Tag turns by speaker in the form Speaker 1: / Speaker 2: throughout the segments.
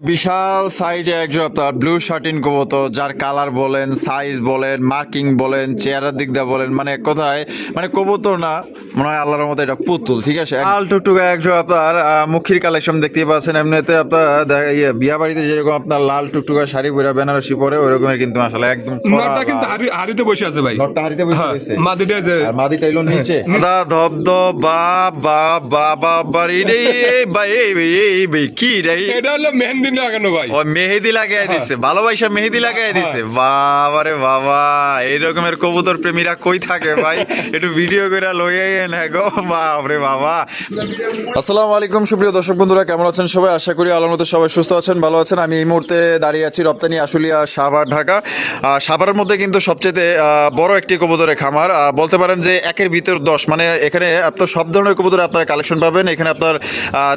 Speaker 1: বিশাল সাইজে একজন আপনার ব্লু শার্টিন কবুতর, যার কালার বলেন, সাইজ বলেন, মার্কিং বলেন, চেহারার দিক দিয়ে বলেন, মানে এক কথায় মানে কবুতর না, মনে হয় আল্লাহর মতো এটা পুতুল। ঠিক আছে, লাল টুকটুকা একজন আপনার মুখির কালেকশন দেখতে পাচ্ছেন। এমনিতে আপনার বিয়া বাড়িতে যেরকম আপনার লাল টুকটুকা শাড়ি পরে বেনারসি পরে ওই রকমের কিন্তু আসলে একদম
Speaker 2: নটটা কিন্তু হাড়িতে বসে আছে ভাই।
Speaker 1: নটটা হাড়িতে বসে রয়েছে,
Speaker 2: মাদিটা যে
Speaker 1: আর মাদিটা এলো নিচে। দাদা ধবধব বা বা বা বা বাড়ি রে ভাই, এই কি রে,
Speaker 2: এটা হলো মেহেন্দি লাগানো ভাই।
Speaker 1: ও মেহেদি লাগাই দিছে, ভালোবাসা মেহেদি লাগাই দিছে। বাবারে বাবা, এই রকমের কবুতর প্রেমীরা কই থাকে ভাই, একটু ভিডিও করে লইয়াই না গো। বাপরে বাবা। আসসালামু আলাইকুম সুপ্রিয় দর্শক বন্ধুরা, কেমন আছেন সবাই? আশা করি আল্লাহর মধ্যে সবাই সুস্থ আছেন, ভালো আছেন। আমি এই মুহূর্তে দাঁড়িয়ে আছি রপ্তানি আশুলিয়া সাভার ঢাকা। সাভারের মধ্যে কিন্তু সবচেয়ে বড় একটি কবুতরের খামার, বলতে পারেন যে একের ভিতর 10। মানে এখানে আপনার সব ধরনের কবুতর আপনারা কালেকশন পাবেন। এখানে আপনার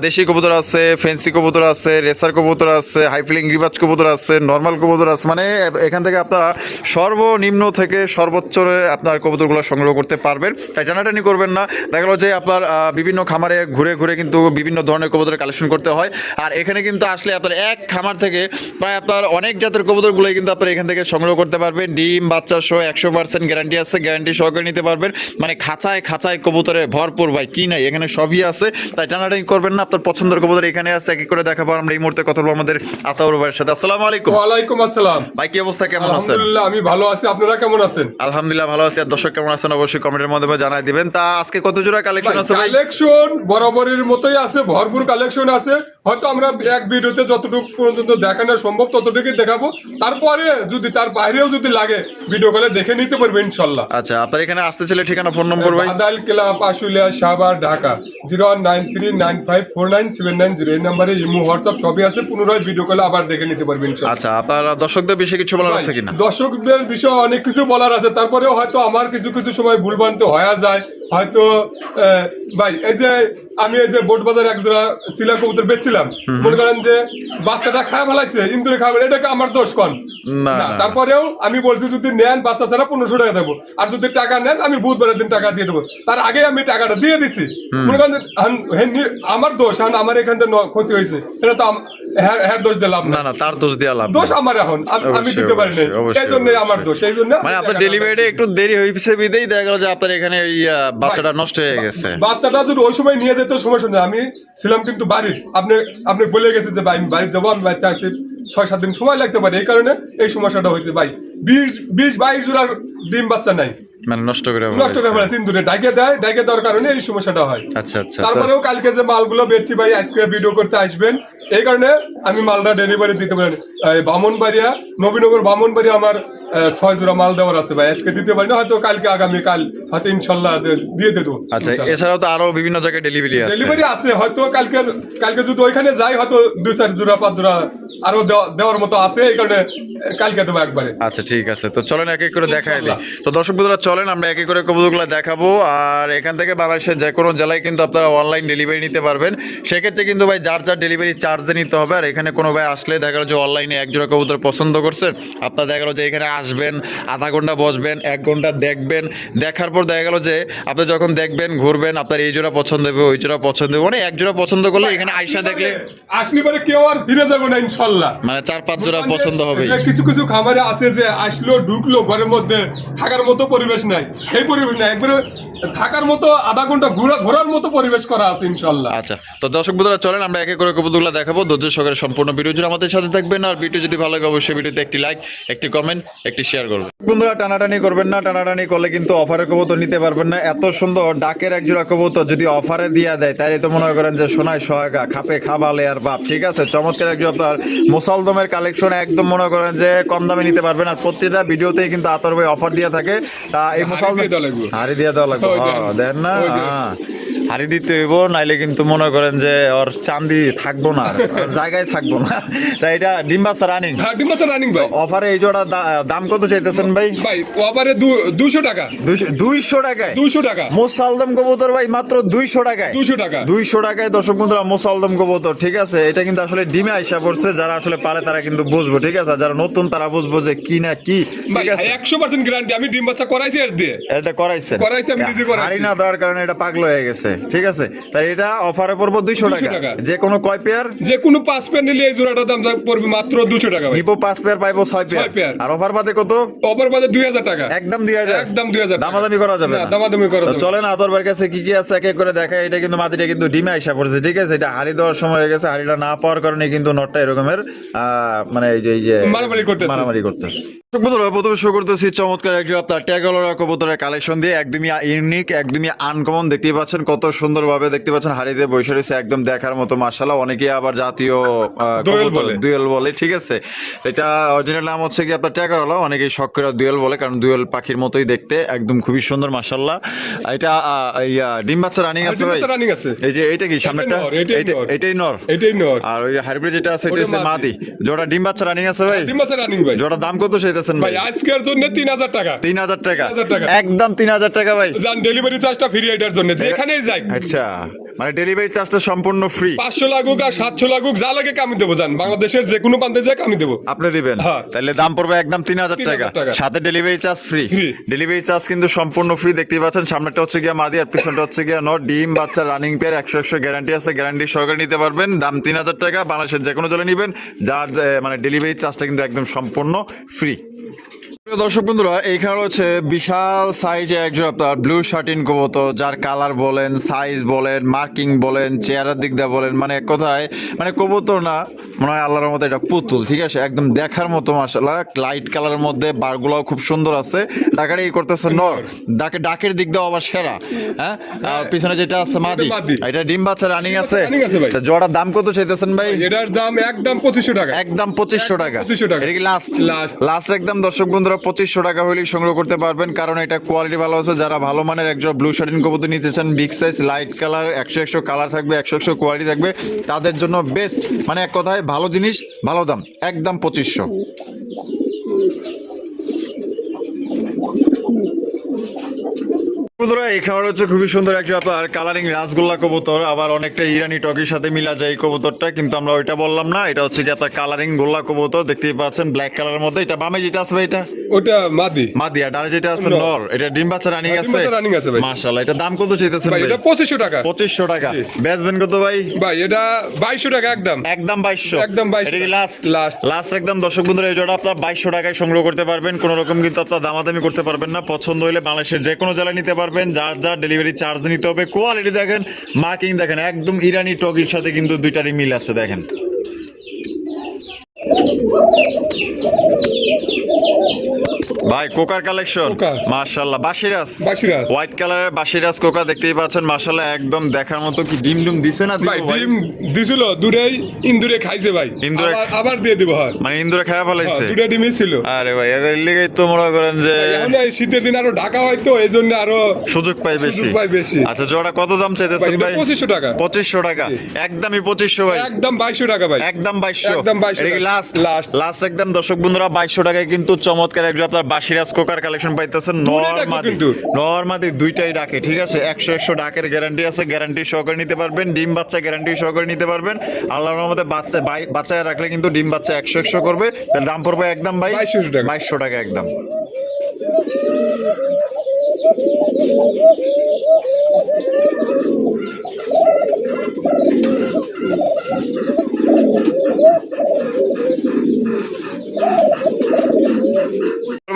Speaker 1: দেশি কবুতর আছে, ফেন্সি কবুতর আছে, রেসার কবুতর আছে, হাইফ্লিং রিবাজ কবুতর আছে, নর্মাল কবুতর আছে। মানে এখান থেকে আপনারা সর্বনিম্ন থেকে সর্বোচ্চ আপনার কবুতরগুলো সংগ্রহ করতে পারবেন। তাই টানাটানি করবেন না। দেখা গেলো যে আপনার বিভিন্ন খামারে ঘুরে ঘুরে কিন্তু বিভিন্ন ধরনের কবুতর কালেকশন করতে হয়। আর এখানে কিন্তু আসলে আপনার এক খামার থেকে প্রায় আপনার অনেক জাতের কবুতরগুলোই কিন্তু আপনার এখান থেকে সংগ্রহ করতে পারবেন। ডিম বাচ্চা সহ 100% গ্যারান্টি আছে, গ্যারান্টি সহকারে নিতে পারবেন। মানে খাঁচায় খাঁচায় কবুতরে ভরপুর ভাই, কি নাই এখানে সবই আছে। তাই টানাটানি করবেন না, আপনার পছন্দের কবুতর এখানে আছে। এক এক করে দেখাবো আমরা এই মুহূর্তে কথা বলবো আমাদের আতাউর ভাইয়ের সাথে। আসসালামু আলাইকুম।
Speaker 2: ওয়ালাইকুম আসসালাম
Speaker 1: ভাই, কি অবস্থা, কেমন আছেন?
Speaker 2: আলহামদুলিল্লাহ আমি ভালো আছি, আপনারা কেমন আছেন?
Speaker 1: আলহামদুলিল্লাহ ভালো আছি। আর দর্শক কেমন আছেন অবশ্যই কমেন্টের মাধ্যমে জানাই দিবেন। তা আজকে কত জোড়া কালেকশন আছে ভাই?
Speaker 2: কালেকশন বরাবরের মতোই আছে, ভরপুর কালেকশন আছে। হয়তো আমরা এক ভিডিওতে যতটুকু পর্যন্ত দেখানো সম্ভব ততটুকুই দেখাবো। তারপরে যদি তার বাইরেও যদি লাগে ভিডিও কলে দেখে নিতে পারবে ইনশাল্লাহ।
Speaker 1: আচ্ছা, আপনার এখানে আসতে ছেলে ঠিকানা ফোন নম্বর ভাই?
Speaker 2: আদাল ক্লাব আশুলিয়া সাভার ঢাকা 01939549790। এই নম্বরে ইমো হোয়াটসঅ্যাপ সবই আছে। পুনরায় ভিডিও কলে আবার দেখে নিতে পারবে ইনশাল্লাহ।
Speaker 1: আচ্ছা, আপনার দর্শকদের বিষয়ে কিছু বলার আছে কিনা?
Speaker 2: দর্শকদের বিষয়ে অনেক কিছু বলার আছে, তারপরেও হয়তো আমার কিছু কিছু সময় ভুলভ্রান্তি হয়ে যায় হয়তো। ভাই এই যে আমি এই যে বোট বাজার একজোড়া চিলা কবুতর বেচছিলাম, মনে করেন যে বাচ্চাটা খায় ফেলাইছে, ইন্দুরে খাবে, এটাকে আমার দোষ কন
Speaker 1: না।
Speaker 2: তারপরেও আমি বলছি যদি নেন বাচ্চা ছাড়া 1500 টাকা দেবো, আর যদি টাকা নেন আমি বুধবারের দিন টাকা দিয়ে দেবো। তার আগে আমি টাকাটা দিয়ে দিছি, মনে করেন আমার দোষ, আমার এখান থেকে ক্ষতি হয়েছে, এটা তো হ্যাঁ দোষ দিলাম
Speaker 1: না, না তার দোষ দিয়ে লাভ নেই।
Speaker 2: দোষ আমার এখন আমি দিতে পারি না, এই জন্য আমার দোষ। এই জন্য
Speaker 1: মানে আপনার ডেলিভারি একটু দেরি হয়েছে বিদেই দেখা গেল যে আপনার এখানে ওই বাচ্চাটা নষ্ট হয়ে গেছে।
Speaker 2: বাচ্চাটা যদি ওই সময় নিয়ে যেত সমস্যা নেই, আমি ছিলাম কিন্তু বাড়ির। আপনি বলে গেছে যে ভাই আমি বাড়ি যাবো, আমি বাড়িতে আসতে 6-7 দিন সময় লাগতে পারে, এই কারণে এই সমস্যাটা হয়েছে ভাই। 20-22 জোড়ার ডিম বাচ্চা নাই,
Speaker 1: মানে নষ্ট করে
Speaker 2: ফেলে 3 দূরে ডাইকে দেওয়ার কারণে এই সমস্যাটা হয়।
Speaker 1: আচ্ছা আচ্ছা।
Speaker 2: তারপরেও কালকে যে মালগুলো বেচছি ভাই, আজকে ভিডিও করতে আসবেন, এই কারণে আমি মালটা ডেলিভারি দিতে পারি। বামনবাড়িয়া নবীনগর বামনবাড়িয়া আমার 6 জোড়া মাল দেওয়ার আছে ভাই, আজকে দিতে পারি না, হয়তো কালকে আগামীকাল হয়তো ইনশাল্লাহ দিয়ে দেবো।
Speaker 1: আচ্ছা, এছাড়াও তো আরো বিভিন্ন জায়গায় ডেলিভারি
Speaker 2: আছে, হয়তো কালকে যদি ওইখানে যাই হয়তো 2-4 জোড়া 5 জোড়া আরো দেওয়ার মতো আছে, এই কারণে কালকে দেবো একবারে।
Speaker 1: আচ্ছা ঠিক আছে, তো চলেন এক এক করে দেখাই দিই। তো দর্শক বন্ধুরা চলেন আমরা এক এক করে কবুতরগুলো দেখাবো। আর এখান থেকে বাংলাদেশের যে কোনো জেলায় কিন্তু আপনারা অনলাইন ডেলিভারি নিতে পারবেন। সেক্ষেত্রে কিন্তু ভাই যার যার ডেলিভারি চার্জে নিতে হবে। আর এখানে কোনো ভাই আসলে দেখা গেলো যে অনলাইনে এক জোড়া কবুতর পছন্দ করছেন, আপনার দেখা গেলো যে এখানে আসবেন, আধা ঘন্টা বসবেন, 1 ঘন্টা দেখবেন, দেখার পর দেখা গেলো যে আপনি যখন দেখবেন ঘুরবেন, আপনার এই জোড়া পছন্দ হবে, ওই জোড়া পছন্দ হবে, মানে এক জোড়া পছন্দ করলে এখানে আইসা দেখলে
Speaker 2: আসলে পরে কেউ আর ফিরে যাবে না ইনশাল্লাহ।
Speaker 1: মানে 4-5 জোড়া পছন্দ হবে।
Speaker 2: কিছু কিছু খামারে আছে যে আসলো ঢুকলো ঘরের মধ্যে, থাকার মতো পরিবেশ নাই, সেই পরিবেশ নাই, একবারে থাকার মতো আধা ঘন্টা ঘোরার মতো পরিবেশ করা আছে ইনশাল্লাহ।
Speaker 1: আচ্ছা, তো দর্শক বন্ধুরা চলেন আমরা এক এক করে কবুতরগুলো দেখাবো। ধৈর্য সহকারে সম্পূর্ণ ভিডিও জুড়ে আমাদের সাথে থাকবেন। আর ভিডিও যদি ভালো লাগে অবশ্যই ভিডিওতে একটি লাইক, একটি কমেন্ট, একটি শেয়ার করবেন। বন্ধুরা টানাটানি করবেন না, টানাটানি করলে কিন্তু অফারের কবুতর নিতে পারবেন না। এত সুন্দর ডাকের এক জোড়া কবুতর যদি অফারে দিয়ে দেয় তাহলে তো মনে করেন যে সোনায় সোহাগা, খাপে খাবালে আর বাপ। ঠিক আছে, চমৎকার এক জোড়া আপনার মুসালদমের কালেকশন, একদম মনে করেন যে কম দামে নিতে পারবেন। আর প্রত্যেকটা ভিডিওতেই কিন্তু আতর ভাই অফার দিয়ে থাকে। তা এই মুসালদম হাড়ি দিয়ে দেওয়া লাগবে, দেন না হাড়ি দিতে হইব, নাইলে কিন্তু মনে করেন যে ওর চান্দি থাকবো না, জায়গায় থাকবো না। তাই এটা ডিম বাচ্চা রানিং,
Speaker 2: ডিম বাচ্চা রানিং ভাই।
Speaker 1: অফারে এই জোড়া দাম কত চাইতেছেন ভাই?
Speaker 2: ভাই অফারে 200 টাকা।
Speaker 1: 200 টাকায়
Speaker 2: 200 টাকা
Speaker 1: মুসালদম কবুতর ভাই, মাত্র 200 টাকায়। 200 টাকায় দর্শক বন্ধুরা মুসালদম কবুতর। ঠিক আছে, এটা কিন্তু আসলে ডিমে আইসা পড়ছে, যারা আসলে পারে তারা কিন্তু বুঝবো। ঠিক আছে, যারা নতুন তারা বুঝবো যে কি না কি। ঠিক আছে,
Speaker 2: 100% গ্যারান্টি। আমি ডিম বাচ্চা করাইছি এর দিয়ে।
Speaker 1: এটা করাইছেন?
Speaker 2: আমি নিজে করাইছি।
Speaker 1: হাড়ি না দেওয়ার কারণে এটা পাগল হয়ে গেছে। ঠিক আছে, তাই এটা অফারে পড়বো 200
Speaker 2: 200
Speaker 1: টাকা।
Speaker 2: টাকা।
Speaker 1: যে কোনো কয় পেয়ার?
Speaker 2: যে কোনো 5 পেয়ার নিলে এই জোড়াটার দাম পড়বে মাত্র 200 টাকা ভাই।
Speaker 1: নিপো 5 পেয়ার পাইবো 6
Speaker 2: পেয়ার।
Speaker 1: পেয়ার। আর অফার বাদে কত?
Speaker 2: অফার বাদে 2000 টাকা।
Speaker 1: একদম 2000।
Speaker 2: একদম 2000 টাকা।
Speaker 1: দামাদামি করা যাবে
Speaker 2: না,
Speaker 1: না।
Speaker 2: দামাদামি করা
Speaker 1: তো
Speaker 2: যাবে।
Speaker 1: চলেন আতর ভাইয়ের কাছে কি কি আছে এক এক করে দেখাই। এটা কিন্তু মাটিটা কিন্তু ডিমে আইসা পড়েছে, ঠিক আছে। এটা হাড়ি দেওয়ার সময় হয়ে গেছে, হাড়িটা না পাওয়ার কারণে কিন্তু নটটা এরকমের মানে এই যে মারামারি করতেছে। প্রথমে শুরু করতেছি চমৎকার একজন আপনার ট্যাগলরা কবুতরের কালেকশন দিয়ে, একদমই ইউনিক, একদমই আনকমন। দেখতেই পাচ্ছেন কত সুন্দরভাবে দেখতে পাচ্ছেন হাড়িতে বসে রয়েছে, একদম দেখার মতো মাশাআল্লাহ। অনেকেই আবার জাতীয় দুয়েল বলে, ঠিক আছে। এটা অরিজিনাল নাম হচ্ছে কি আপনার ট্যাগলরা, অনেকেই শখ করে দুয়েল বলে, কারণ দুয়েল পাখির মতোই দেখতে, একদম খুবই সুন্দর মাশাআল্লাহ। এটা ডিম বাচ্চা রানিং আছে ভাই? এই যে এইটা কি সামনেটা? এটাই নর। আর ওই হাইব্রিড যেটা আছে এটা হচ্ছে মাদি। জোড়া ডিম বাচ্চা রানিং আছে ভাই?
Speaker 2: ডিম বাচ্চা রানিং ভাই।
Speaker 1: জোড়া দাম কত চাইতেছেন ভাই?
Speaker 2: আজকের জন্য 3000 টাকা।
Speaker 1: 3000 টাকা, একদম 3000 টাকা ভাই।
Speaker 2: জান ডেলিভারি চার্জটা ফ্রি এটার জন্য, যেখানেই যাই।
Speaker 1: আচ্ছা, মানে ডেলিভারি চার্জটা সম্পূর্ণ ফ্রি?
Speaker 2: 500 লাগুক আর 700 লাগুক, যা লাগে আমি দেবো। জান বাংলাদেশের যে কোনো প্রান্তে যাই আমি দেবো।
Speaker 1: আপনি দিবেন? তাহলে দাম পড়বে একদম 3000 টাকা, সাথে delivery charge free. Delivery charge কিন্তু সম্পূর্ণ ফ্রি। দেখতেই পাচ্ছেন সামনেটা হচ্ছে গিয়া মাদি আর পিছনটা হচ্ছে গিয়া নর। ডিম বাচ্চা রানিং পেয়ার, 100 গ্যারান্টি আছে, গ্যারান্টি সহকারে নিতে পারবেন। দাম 3000 টাকা, বাংলাদেশের যে কোনো জলে নিবেন, যার মানে ডেলিভারি চার্জটা কিন্তু একদম সম্পূর্ণ ফ্রি। দর্শক বন্ধুরা, এইখানে হচ্ছে বিশাল সাইজে একজন আপনার ব্লু শার্টিন কবুতর, যার কালার বলেন, সাইজ বলেন, মার্কিং বলেন, চেহারার দিক দিয়ে বলেন, মানে এক কথায় মানে কবুতর না, মনে হয় আল্লাহর মতো এটা পুতুল, ঠিক আছে। একদম দেখার মতো মাশাআল্লাহ, লাইট কালারের মধ্যে বারগুলাও খুব সুন্দর আছে। ডাকারে এই করতেছে নর, ডাকের দিক দিয়ে আবার সেরা। হ্যাঁ, আর পিছনে যেটা আছে মাদি, এটা ডিম বাচ্চা রানিং আছে। জোড়ার দাম কত চাইতেছেন ভাই?
Speaker 2: এটার দাম একদম 2500 টাকা।
Speaker 1: একদম 2500 টাকা।
Speaker 2: 2500 টাকা।
Speaker 1: এটা কি লাস্ট একদম দর্শক বন্ধুরা 2500 টাকা হলেই সংগ্রহ করতে পারবেন, কারণ এটা কোয়ালিটি ভালো আছে। যারা ভালো মানের একজন ব্লু শার্টিন কবুতর নিতে চান, big size, light colour, 100 colour থাকবে, 100 কোয়ালিটি থাকবে, তাদের জন্য বেস্ট। মানে এক কথায় ভালো জিনিস, ভালো দাম, একদম 2500। এখানে হচ্ছে খুবই সুন্দর একটা আপনার কালারিং রাসগোল্লা কবুতর, আবার অনেকটা ইরানি টকির সাথে মিলা যায় এই কবুতরটা, কিন্তু আমরা ওইটা বললাম না। এটা হচ্ছে কি আপনার কালারিং গোল্লা কবুতর, দেখতেই পাচ্ছেন ব্ল্যাক কালারের মধ্যে। এটা বামে যেটা আছে ভাই, এটা
Speaker 2: ওটা মাদি,
Speaker 1: আর ডানে যেটা আছে নর। এটা ডিম বাচ্চা রানিং আছে
Speaker 2: ভাই।
Speaker 1: মাশাআল্লাহ। এটা দাম কত চাইতেছেন ভাই?
Speaker 2: এটা 2500 টাকা।
Speaker 1: 2500 টাকা। বেচবেন কত ভাই?
Speaker 2: ভাই এটা 2200 টাকা। একদম
Speaker 1: 2200।
Speaker 2: একদম 2200।
Speaker 1: এটা কি লাস্ট একদম দর্শক বন্ধুরা, এই জোড়া আপনার 2200 টাকায় সংগ্রহ করতে পারবেন। কোনো রকম কিন্তু আপনার দামাদামি করতে পারবেন না। পছন্দ হলে বাংলাদেশের যে কোনো জেলায় নিতে পারবেন, যার ডেলিভারি চার্জ নিতে হবে। কোয়ালিটি দেখেন, মার্কিং দেখেন, একদম ইরানি টকির সাথে কিন্তু দুইটারই মিল আছে দেখেন। ভাই কোকার কালেকশন মাশাআল্লাহ, বাশিরাস হোয়াইট কালারের বাশিরাস কোকা দেখতেই পাচ্ছেন মাশাআল্লাহ, একদম দেখার মতো। কি ডিম দিছে না?
Speaker 2: ভাই ডিম দিছিল, দুটোই ইন্দুরে খাইছে ভাই, আবার দিয়ে দিব। হয় মানে
Speaker 1: ইন্দুরে খাওয়া ফলাইছে,
Speaker 2: দুটো ডিমই ছিল।
Speaker 1: আরে ভাই এর লিগেই তো মনে করেন যে
Speaker 2: এখন এই শীতের দিন আরো ঢাকা হয়, তো এইজন্য আরো সুযোগ পাই বেশি।
Speaker 1: আচ্ছা, জোড়া কত দাম চাইতেছেন ভাই?
Speaker 2: 2500 টাকা।
Speaker 1: 2500 টাকা, একদমই 2500 ভাই।
Speaker 2: একদম 2200 টাকা ভাই।
Speaker 1: একদম 2200। এটা কি লাস্ট একদম দর্শক বন্ধুরা 2200 টাকায় কিন্তু চমৎকার একজন আপনার বাশিরাস কোকার কালেকশন পাইতেছেন। নরমাদি দুইটাই ডাকে, ঠিক আছে। 100 ডাকের গ্যারান্টি আছে, গ্যারান্টি সহকারে নিতে পারবেন। ডিম বাচ্চা গ্যারান্টি সহকারে নিতে পারবেন। আল্লাহর রহমতে বাচ্চায় রাখলে কিন্তু ডিম বাচ্চা 100 করবে। তার দাম পড়বে একদম ভাই 2200 টাকা একদম।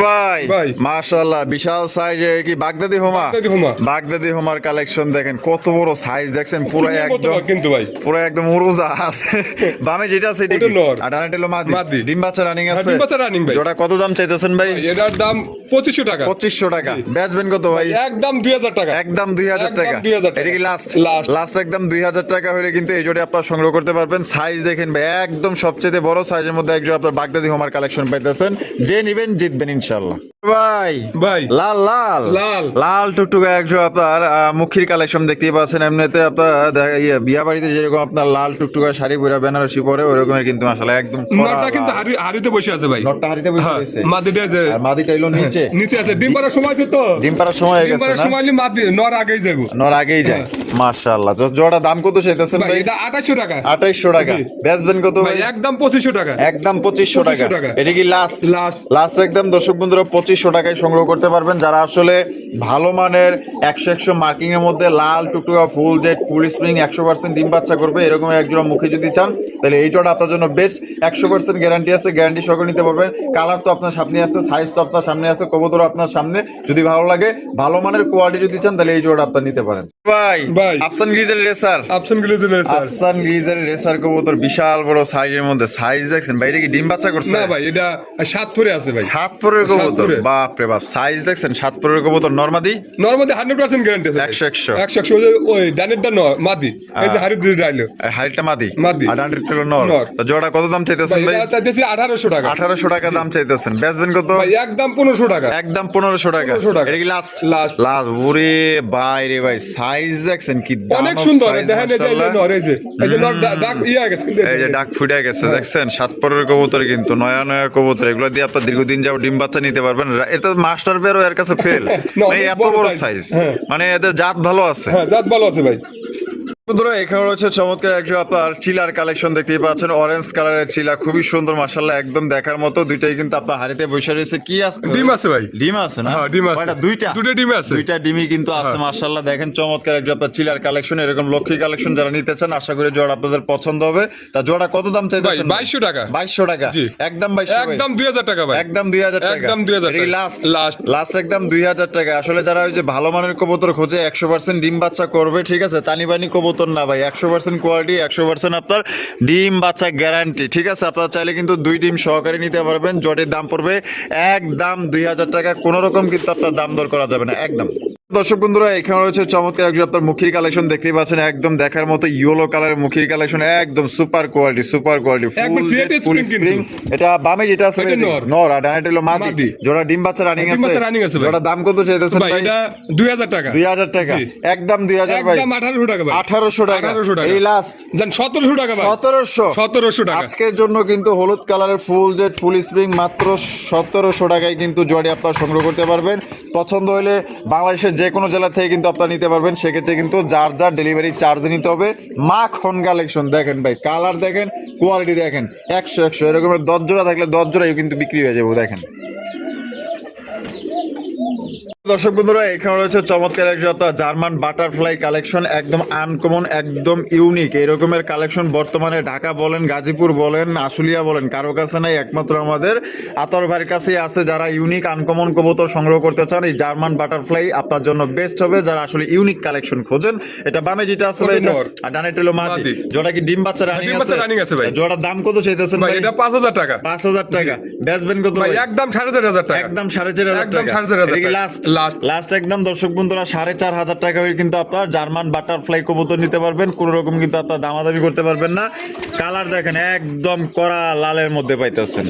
Speaker 1: ভাই মাশাআল্লাহ, বিশাল সাইজের কি বাগদাদি হোমার কালেকশন দেখেন, কত বড় সাইজ দেখছেন, পুরো একদম কিন্তু ভাই পুরো একদম উরুজা আছে। বামে যেটা আছে এটা নর, আর ডানেটা হলো মাদি। ডিম বাচ্চা রানিং আছে। ভাই জোড়া কত দাম চাইতেছেন ভাই?
Speaker 2: এটার দাম 2500 টাকা।
Speaker 1: 2500 টাকা। বেচবেন কত ভাই?
Speaker 2: একদম 2000 টাকা।
Speaker 1: একদম 2000 টাকা। এটা কি লাস্ট একদম 2000 টাকা হলে কিন্তু এই জোড়া আপনারা সংগ্রহ করতে পারবেন। সাইজ দেখেন ভাই, একদম সবচেয়ে বড় সাইজের মধ্যে একজন আপনার বাগদাদি হোমার কালেকশন পাইতেছেন। যে নিবেন জিতবেন ইনশাআল্লাহ। ভাই লাল টুকটুকা একজন আপনার মুখির কালেকশন দেখতেই পাচ্ছেন। এমনিতে আপনার বিয়া বাড়িতে যেরকম আপনার লাল টুকটুকা শাড়ি পরে বেনারসি পরে, ওরকমের কিন্তু আসলে একদম
Speaker 2: নটটা কিন্তু হাড়িতে বসে আছে ভাই।
Speaker 1: নটটা হাড়িতে বসে আছে,
Speaker 2: মাদিটা
Speaker 1: হলো নিচে
Speaker 2: আছে। ডিম পাড়ার সময় আছে, তো
Speaker 1: ডিম পাড়ার সময় হয়ে গেছে না?
Speaker 2: সময় মাদি নর আগেই যায়।
Speaker 1: মাশাআল্লাহ। জোড়া দাম কত চাইতেছেন
Speaker 2: ভাই
Speaker 1: ভাই?
Speaker 2: এটা 2800 টাকা।
Speaker 1: 2800 টাকা।
Speaker 2: জি।
Speaker 1: বেচবেন কত
Speaker 2: ভাই
Speaker 1: ভাই?
Speaker 2: একদম 2500 টাকা।
Speaker 1: একদম 2500
Speaker 2: 2500
Speaker 1: টাকা।
Speaker 2: টাকা।
Speaker 1: এটা কি লাস্ট?
Speaker 2: লাস্ট।
Speaker 1: লাস্ট একদম দর্শক বন্ধুরা 2500 টাকায় সংগ্রহ করতে পারবেন। যারা আসলে ভালো মানের 100 মার্কিং এর মধ্যে লাল টুকটুকা ফুল জেড ফুল স্প্রিং 100% ডিম বাচ্চা করবে এরকম এক জোড়া মুখে যদি চান তাহলে এই জোড়া আপনার জন্য বেস্ট। 100% গ্যারান্টি আছে, গ্যারান্টি সহকারে নিতে পারবেন। কালার তো আপনার সামনে আছে, সাইজ তো আপনার সামনে আছে, কবুতর আপনার সামনে। যদি ভালো লাগে ভালো মানের কোয়ালিটি যদি চান তাহলে এই জোড়া আপনার নিতে পারেন। ভাই
Speaker 2: ভাই।
Speaker 1: আফসান গ্রিজেল রেসার,
Speaker 2: অপশন গুলো দিলে স্যার।
Speaker 1: আফসান গ্রিজেল রেসার কবুতর বিশাল বড় সাইজের মধ্যে। সাইজ দেখছেন ভাই, এটা কি ডিম বাচ্চা করছে?
Speaker 2: না ভাই এটা 7 পরে আছে ভাই।
Speaker 1: 7 পরের কবুতর,
Speaker 2: পরে।
Speaker 1: বাপ রে বাপ। সাইজ দেখছেন 7 পরের কবুতর, নরমাদি
Speaker 2: নরমালি 100% গ্যারান্টি আছে।
Speaker 1: 100
Speaker 2: 100 ওই ডানেরটা মাদি। এই যে হারিদ দিয়ে ডাইলো।
Speaker 1: হাইটটা মাদি
Speaker 2: মাদি।
Speaker 1: আর 100 কিলো নর।
Speaker 2: নর।
Speaker 1: তো জোড়া কত দাম চাইতেছেন
Speaker 2: ভাই
Speaker 1: ভাই?
Speaker 2: এটা চাইতেছি 1800 টাকা।
Speaker 1: 1800 টাকা দাম চাইতেছেন। বেচবেন কত?
Speaker 2: ভাই একদম 1500 টাকা।
Speaker 1: একদম 1500 টাকা।
Speaker 2: 1500 টাকা।
Speaker 1: এটা কি লাস্ট?
Speaker 2: লাস্ট।
Speaker 1: লাস্ট। ওরে ভাই রে ভাই, সাইজ দেখছেন কি দাম।
Speaker 2: অনেক সুন্দর দেখেন এই যে নর এই যে নর ডাক ইয়া গেছে কিন্তু
Speaker 1: এই যে ডাক ফুটে গেছে দেখছেন। 7 পরের কবুতর কিন্তু নয়া নয়া কবুতর। এগুলো দিয়ে আপনার দীর্ঘদিন যাও ডিম বাচ্চা নিতে পারবেন। এটা মাস্টার বেরো এর কাছে ফেল।
Speaker 2: না,
Speaker 1: মানে
Speaker 2: অনেক
Speaker 1: এত
Speaker 2: বড়
Speaker 1: বড়
Speaker 2: size।
Speaker 1: সাইজ।
Speaker 2: হ্যাঁ।
Speaker 1: মানে এদের জাত ভালো আছে।
Speaker 2: হ্যাঁ জাত ভালো আছে ভাই।
Speaker 1: বন্ধুরা এখানে রয়েছে চমৎকার একজন আপনার চিলার কালেকশন দেখতেই পাচ্ছেন। অরেঞ্জ কালারের চিলা, খুবই সুন্দর মাশাআল্লাহ, একদম দেখার মতো। দুইটাই কিন্তু আপনার হাড়িতে বসে রয়েছে। কি আছে?
Speaker 2: ডিম আছে ভাই।
Speaker 1: ডিম আছে না?
Speaker 2: হ্যাঁ, ডিম আছে।
Speaker 1: কয়টা? দুইটা
Speaker 2: ডিম আছে।
Speaker 1: দুইটা ডিমই কিন্তু আছে মাশাআল্লাহ। দেখেন চমৎকার একজন আপনার চিলার কালেকশন। এরকম লক্ষ্মী কালেকশন যারা নিতে চান আশা করি জোড়া আপনাদের পছন্দ হবে। তা জোড়া কত দাম
Speaker 2: ভাই
Speaker 1: চাইতেছেন?
Speaker 2: 2200 টাকা।
Speaker 1: 2200 টাকা।
Speaker 2: জি।
Speaker 1: একদম 2200 ভাই।
Speaker 2: একদম 2000 টাকা ভাই।
Speaker 1: একদম 2000 টাকা।
Speaker 2: একদম 2000
Speaker 1: এটা কি
Speaker 2: টাকা।
Speaker 1: লাস্ট?
Speaker 2: লাস্ট।
Speaker 1: লাস্ট একদম 2000 টাকা। আসলে যারা ওই যে ভালো মানের কবুতর খোঁজে 100% ডিম বাচ্চা করবে, ঠিক আছে, তানিবানি কবুতর না ভাই, 100% কোয়ালিটি, 100% আপনার ডিম বাচ্চা গ্যারান্টি, ঠিক আছে। আপনারা চাইলে কিন্তু 2 ডিম সহকারে নিতে পারবেন। জটের দাম পড়বে একদম 2000 টাকা। কোনো রকম কিন্তু আপনার দাম দর করা যাবে না একদম। দর্শক বন্ধুরা এখানে রয়েছে চমৎকার একজন আপনার মুখির কালেকশন দেখতেই পাচ্ছেন। একদম দেখার মতো ইয়েলো কালারের মুখির কালেকশন, একদম সুপার কোয়ালিটি, সুপার কোয়ালিটি,
Speaker 2: একবার jet
Speaker 1: ফুল
Speaker 2: spring
Speaker 1: স্প্রিং।
Speaker 2: কিন্তু।
Speaker 1: এটা বামে যেটা আছে
Speaker 2: এটা নর।
Speaker 1: নর আর ডানাটা হলো মাদি।
Speaker 2: মাদি।
Speaker 1: জোড়া ডিম বাচ্চা রানিং
Speaker 2: ডিম
Speaker 1: আছে।
Speaker 2: বাচ্চা running আছে ভাই।
Speaker 1: জোড়া দাম কত চাইতেছেন
Speaker 2: ভাই
Speaker 1: ভাই?
Speaker 2: এটা 2000 টাকা।
Speaker 1: 2000 টাকা।
Speaker 2: জি।
Speaker 1: একদম 2000 ভাই।
Speaker 2: একদম 1800 টাকা ভাই।
Speaker 1: 1800 টাকা।
Speaker 2: 1800 টাকা।
Speaker 1: এই লাস্ট
Speaker 2: জান 1700 টাকা ভাই।
Speaker 1: 1700।
Speaker 2: 1700 টাকা।
Speaker 1: আজকের জন্য কিন্তু হলুদ কালারের ফুল জেড ফুল স্প্রিং মাত্র 1700 টাকায় কিন্তু জোড়ি আপনারা সংগ্রহ করতে পারবেন। পছন্দ হলে বাংলাদেশের যে কোনো জেলা থেকে কিন্তু আপনারা নিতে পারবেন। সেক্ষেত্রে কিন্তু যার যার ডেলিভারি চার্জ নিতে হবে। মাখন কালেকশন দেখেন ভাই, কালার দেখেন, কোয়ালিটি দেখেন, 100 এরকমের 10 জোড়া থাকলে 10 জোড়াই কিন্তু বিক্রি হয়ে যাবে দেখেন। দর্শক বন্ধুরা এখানে রয়েছে চমৎকার একজন আপনার জার্মান বাটারফ্লাই কালেকশন, একদম আনকমন, একদম ইউনিক। এরকমের কালেকশন বর্তমানে ঢাকা বলেন, গাজীপুর বলেন, আশুলিয়া বলেন, কারো কাছে নাই, একমাত্র আমাদের আতর ভাইয়ের কাছেই আছে। যারা ইউনিক আনকমন কবুতর সংগ্রহ করতে চান এই জার্মান বাটারফ্লাই আপনার জন্য বেস্ট হবে। যারা আসলে ইউনিক কালেকশন খোঁজেন। এটা বামে যেটা আছে ভাই, এটা আর ডানে হলো মাদি। জোড়া কি ডিম বাচ্চা রানিং
Speaker 2: ডিম বাচ্চা running আছে ভাই।
Speaker 1: জোড়ার দাম কত চাইতেছেন
Speaker 2: ভাই
Speaker 1: ভাই?
Speaker 2: এটা 5000 টাকা।
Speaker 1: 5000 টাকা। বেচবেন কত
Speaker 2: ভাই
Speaker 1: ভাই?
Speaker 2: একদম 4500 টাকা।
Speaker 1: একদম 4500
Speaker 2: একদম
Speaker 1: টাকা।
Speaker 2: 4500
Speaker 1: এটা কি
Speaker 2: টাকা।
Speaker 1: লাস্ট?
Speaker 2: লাস্ট।
Speaker 1: লাস্ট একদম দর্শক বন্ধুরা 4500 টাকা হয়ে কিন্তু আপনার জার্মান বাটারফ্লাই কবুতর নিতে পারবেন। কোনো রকম কিন্তু আপনার দামাদামি করতে পারবেন না। কালার দেখেন একদম কড়া লালের মধ্যে পাইতেছেন।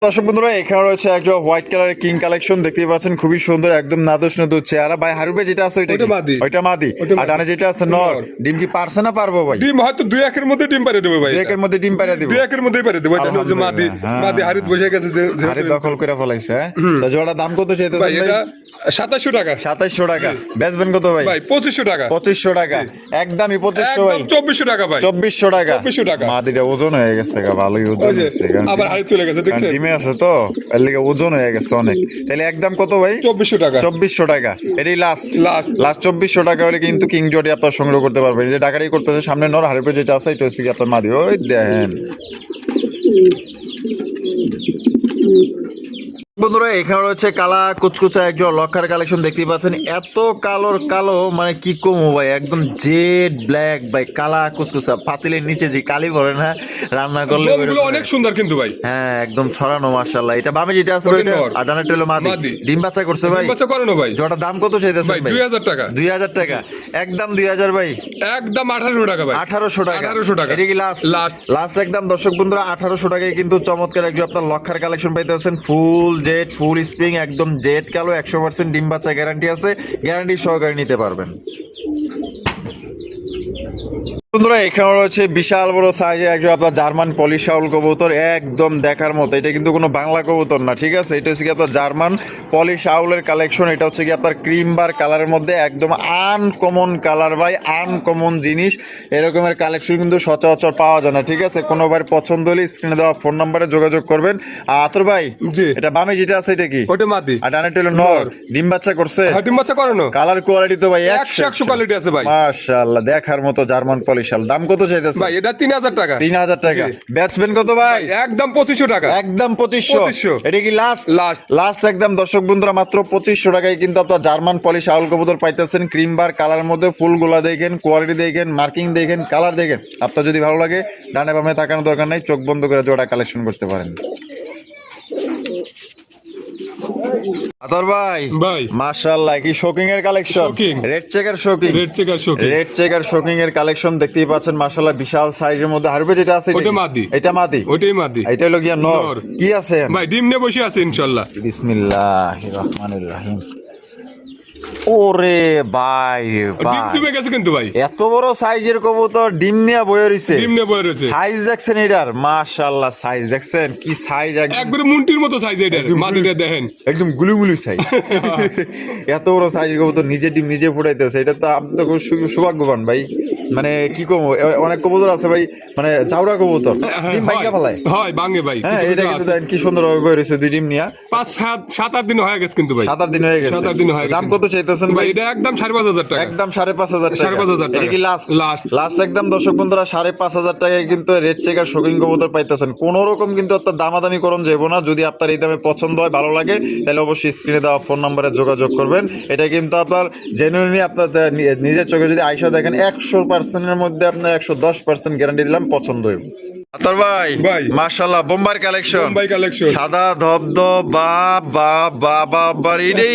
Speaker 1: দর্শক বন্ধুরা এখানে রয়েছে একটা হোয়াইট কালারের কিং কালেকশন দেখতেই পাচ্ছেন, খুবই সুন্দর, একদম নাদুস নদুর চেহারা। ভাই হারুবে যেটা আছে ওইটা
Speaker 2: ওইটা
Speaker 1: কি?
Speaker 2: মাদি।
Speaker 1: ওইটা মাদি।
Speaker 2: ওইটা
Speaker 1: আর ডানে যেটা আছে নর।
Speaker 2: নর।
Speaker 1: ডিম কি পারছে না পারবো ভাই?
Speaker 2: ডিম হয়তো 2 একের মধ্যে ডিম পারে দেবে ভাই।
Speaker 1: একের মধ্যে ডিম পাইরা দিব।
Speaker 2: 2 একের মধ্যেই পারে দেবে। এটা হচ্ছে মাদি।
Speaker 1: হ্যাঁ।
Speaker 2: মাদি হারিদ বসে গেছে যে
Speaker 1: আরে দখল করে ফলাইছে। হ্যাঁ? তো জোড়া দাম কত চাইতেছেন
Speaker 2: ভাই
Speaker 1: ভাই?
Speaker 2: এটা 2700 টাকা।
Speaker 1: 2700 টাকা। বেচবেন কত ভাই?
Speaker 2: ভাই 2500 টাকা।
Speaker 1: 2500 টাকা। একদমই 2500 ভাই।
Speaker 2: একদম 2400 টাকা ভাই।
Speaker 1: 2400 টাকা।
Speaker 2: 2400 টাকা।
Speaker 1: মাদিটা ওজন হয়ে গেছে গা, ভালোই ওজন
Speaker 2: ওই যে
Speaker 1: হয়েছে। কারণ
Speaker 2: আবার হারিদ চলে গেছে
Speaker 1: কারণ
Speaker 2: দেখছেন।
Speaker 1: ডিমে আছে তো এর লিগে ওজন হয়ে গেছে অনেক। তাহলে একদম কত ভাই?
Speaker 2: 2400 টাকা।
Speaker 1: 2400 টাকা। এটাই লাস্ট।
Speaker 2: লাস্ট।
Speaker 1: লাস্ট 2400 টাকা হলে কিন্তু কিং জডি আপনার সংগ্রহ করতে পারবেন। এই যে ডাকারি করতেছে সামনে নর, হারিপে যেটা আছে এটা হচ্ছে কি আপনার মাদি। ওই দেখেন বন্ধুরা এখানে রয়েছে কালা কুচকুচা একজন লক্ষার কালেকশন দেখতেই পাচ্ছেন। এত কালোর কালো মানে কি কমো ভাই, একদম জেড ব্ল্যাক ভাই, কালা কুচকুচা। পাতিলের নিচে যে কালি পড়ে না রান্না করলে
Speaker 2: লোমগুলো অনেক সুন্দর কিন্তু ভাই।
Speaker 1: হ্যাঁ একদম ছড়ানো মাশাআল্লাহ। এটা বামে যেটা আছে
Speaker 2: ওটা
Speaker 1: ওইটা
Speaker 2: নর।
Speaker 1: আর ডানেরটা হলো মাদি।
Speaker 2: মাদি।
Speaker 1: ডিম বাচ্চা করছে ভাই?
Speaker 2: ডিম বাচ্চা করানো ভাই।
Speaker 1: জোড়ার দাম কত চাইতেছেন
Speaker 2: ভাই
Speaker 1: ভাই?
Speaker 2: 2000 টাকা।
Speaker 1: 2000 টাকা। একদম 2000 ভাই।
Speaker 2: একদম 1800 টাকা ভাই।
Speaker 1: 1800 টাকা।
Speaker 2: 1800 টাকা।
Speaker 1: এটা কি লাস্ট?
Speaker 2: লাস্ট।
Speaker 1: লাস্ট একদম দর্শক বন্ধুরা 1800 টাকায় কিন্তু চমৎকার একজন আপনার লক্ষার কালেকশন পাইতেছেন। ফুল জেড ফুল স্প্রিং একদম জেড কালো, 100% ডিম বাচ্চা গ্যারান্টি আছে, গ্যারান্টি সহকারে নিতে পারবেন। বন্ধুরা এখানে রয়েছে বিশাল বড় সাইজে একজন আপনার জার্মান পলিশ শাউল কবুতর, একদম দেখার মতো। এটা কিন্তু কোনো বাংলা কবুতর না, ঠিক আছে? এটা হচ্ছে কি আপনার জার্মান পলিশ শাউলের কালেকশন। এটা হচ্ছে কি আপনার ক্রিম বার কালারের মধ্যে একদম আনকমন কালার ভাই, আনকমন জিনিস। এরকমের কালেকশন কিন্তু সচরাচর পাওয়া যায় না, ঠিক আছে? কোনো ভাই পছন্দ হলে স্ক্রিনে দেওয়া ফোন নাম্বারে যোগাযোগ করবেন। আতর ভাই,
Speaker 2: জি
Speaker 1: এটা বামে যেটা আছে এটা কি?
Speaker 2: ওটা মাদি
Speaker 1: আর ডানেরটা হলো নর। ডিম বাচ্চা করছে?
Speaker 2: হ্যাঁ, ডিম বাচ্চা করানো।
Speaker 1: কালার কোয়ালিটি তো ভাই
Speaker 2: 100 কোয়ালিটি আছে ভাই,
Speaker 1: মাশাআল্লাহ, দেখার মতো জার্মান পলিশ শাউল। দাম কত চাইতেছে
Speaker 2: ভাই? এটা 3000 টাকা।
Speaker 1: 3000 টাকা। বেচবেন কত ভাই?
Speaker 2: একদম 2500 টাকা।
Speaker 1: একদম 2500। এটা কি লাস্ট?
Speaker 2: লাস্ট
Speaker 1: লাস্ট একদম। দর্শক বন্ধুরা মাত্র 2500 টাকায় কিন্তু আপনারা জার্মান পলিশ শাউল কবুতর পাইতেছেন। ক্রিম বার কালার মধ্যে, ফুলগুলা দেখেন, কোয়ালিটি দেখেন, মার্কিং দেখেন, কালার দেখেন। আপনার যদি ভালো লাগে ডানে বামে তাকানোর দরকার নাই, চোখ বন্ধ করে জোড়া কালেকশন করতে পারেন। আতর ভাই,
Speaker 2: ভাই
Speaker 1: মাশাআল্লাহ, কি শোকিং এর collection.
Speaker 2: Shocking.
Speaker 1: Red checker shocking.
Speaker 2: Red checker shocking.
Speaker 1: Red checker shocking এর কালেকশন দেখতেই পাচ্ছেন মাশাআল্লাহ, বিশাল সাইজের মধ্যে। হারবে যেটা আছে
Speaker 2: ওটা মাদি।
Speaker 1: এটা মাদি।
Speaker 2: ওটাই মাদি।
Speaker 1: এটা হলো গিয়া নর।
Speaker 2: নর।
Speaker 1: কি আছে
Speaker 2: ভাই ডিম নিয়ে বসে আছে ইনশাআল্লাহ।
Speaker 1: বিসমিল্লাহির রহমানির রহিম। ওরে ভাই
Speaker 2: ডিম
Speaker 1: ভাই,
Speaker 2: চুপে গেছে কিন্তু ভাই,
Speaker 1: এত বড় সাইজের কবুতর ডিম নিয়ে বয়ে রইছে।
Speaker 2: ডিম নিয়ে বসে রয়েছে।
Speaker 1: সাইজ দেখছেন এটার? মাশাআল্লাহ, সাইজ দেখছেন কি সাইজ,
Speaker 2: একবারে মুন্টির মতো সাইজ এটার। মাদিটা দেখেন
Speaker 1: একদম গুলুগুলু সাইজ। এত বড় সাইজের কবুতর নিজে ডিম নিজে ফুটাইতেছে, এটা তো আপনি তো খুব সৌভাগ্যবান ভাই। মানে কি কম, অনেক কবুতর আছে ভাই, মানে চাউরা কবুতর ডিম ভাঙ্গা ফেলায়।
Speaker 2: হয় ভাঙে ভাই।
Speaker 1: হ্যাঁ, এটা কিন্তু দেখেন কি সুন্দরভাবে বয়ে রইছে, দুই ডিম নিয়া।
Speaker 2: 5-7-8 দিন হয়ে গেছে কিন্তু ভাই।
Speaker 1: 7-8 দিন হয়ে গেছে।
Speaker 2: 7-8 দিন হয়ে গেছে।
Speaker 1: দাম কত চাইতেছেন ভাই?
Speaker 2: এটা একদম 5500 টাকা।
Speaker 1: একদম 5500 টাকা।
Speaker 2: 5500 টাকা।
Speaker 1: এটা কি লাস্ট?
Speaker 2: লাস্ট।
Speaker 1: লাস্ট একদম। দর্শক বন্ধুরা 5500 টাকায় কিন্তু রেড চেকার শোকিং কবুতর পাইতেছেন। কোন রকম কিন্তু আপনার দামাদামি করুন যাবো না। যদি আপনার এই দামে পছন্দ হয়, ভালো লাগে, তাহলে অবশ্যই স্ক্রিনে দেওয়া ফোন নম্বরে যোগাযোগ করবেন। এটা কিন্তু আপনার জেনুইনলি আপনার নিজের চোখে যদি আয়সা দেখেন 100%-এর মধ্যে আপনার 110% গ্যারান্টি দিলাম পছন্দ হইব। আতর ভাই,
Speaker 2: ভাই
Speaker 1: মাশাআল্লাহ, বোম্বার কালেকশন।
Speaker 2: বোম্বাই কালেকশন।
Speaker 1: সাদা ধবধব বা রে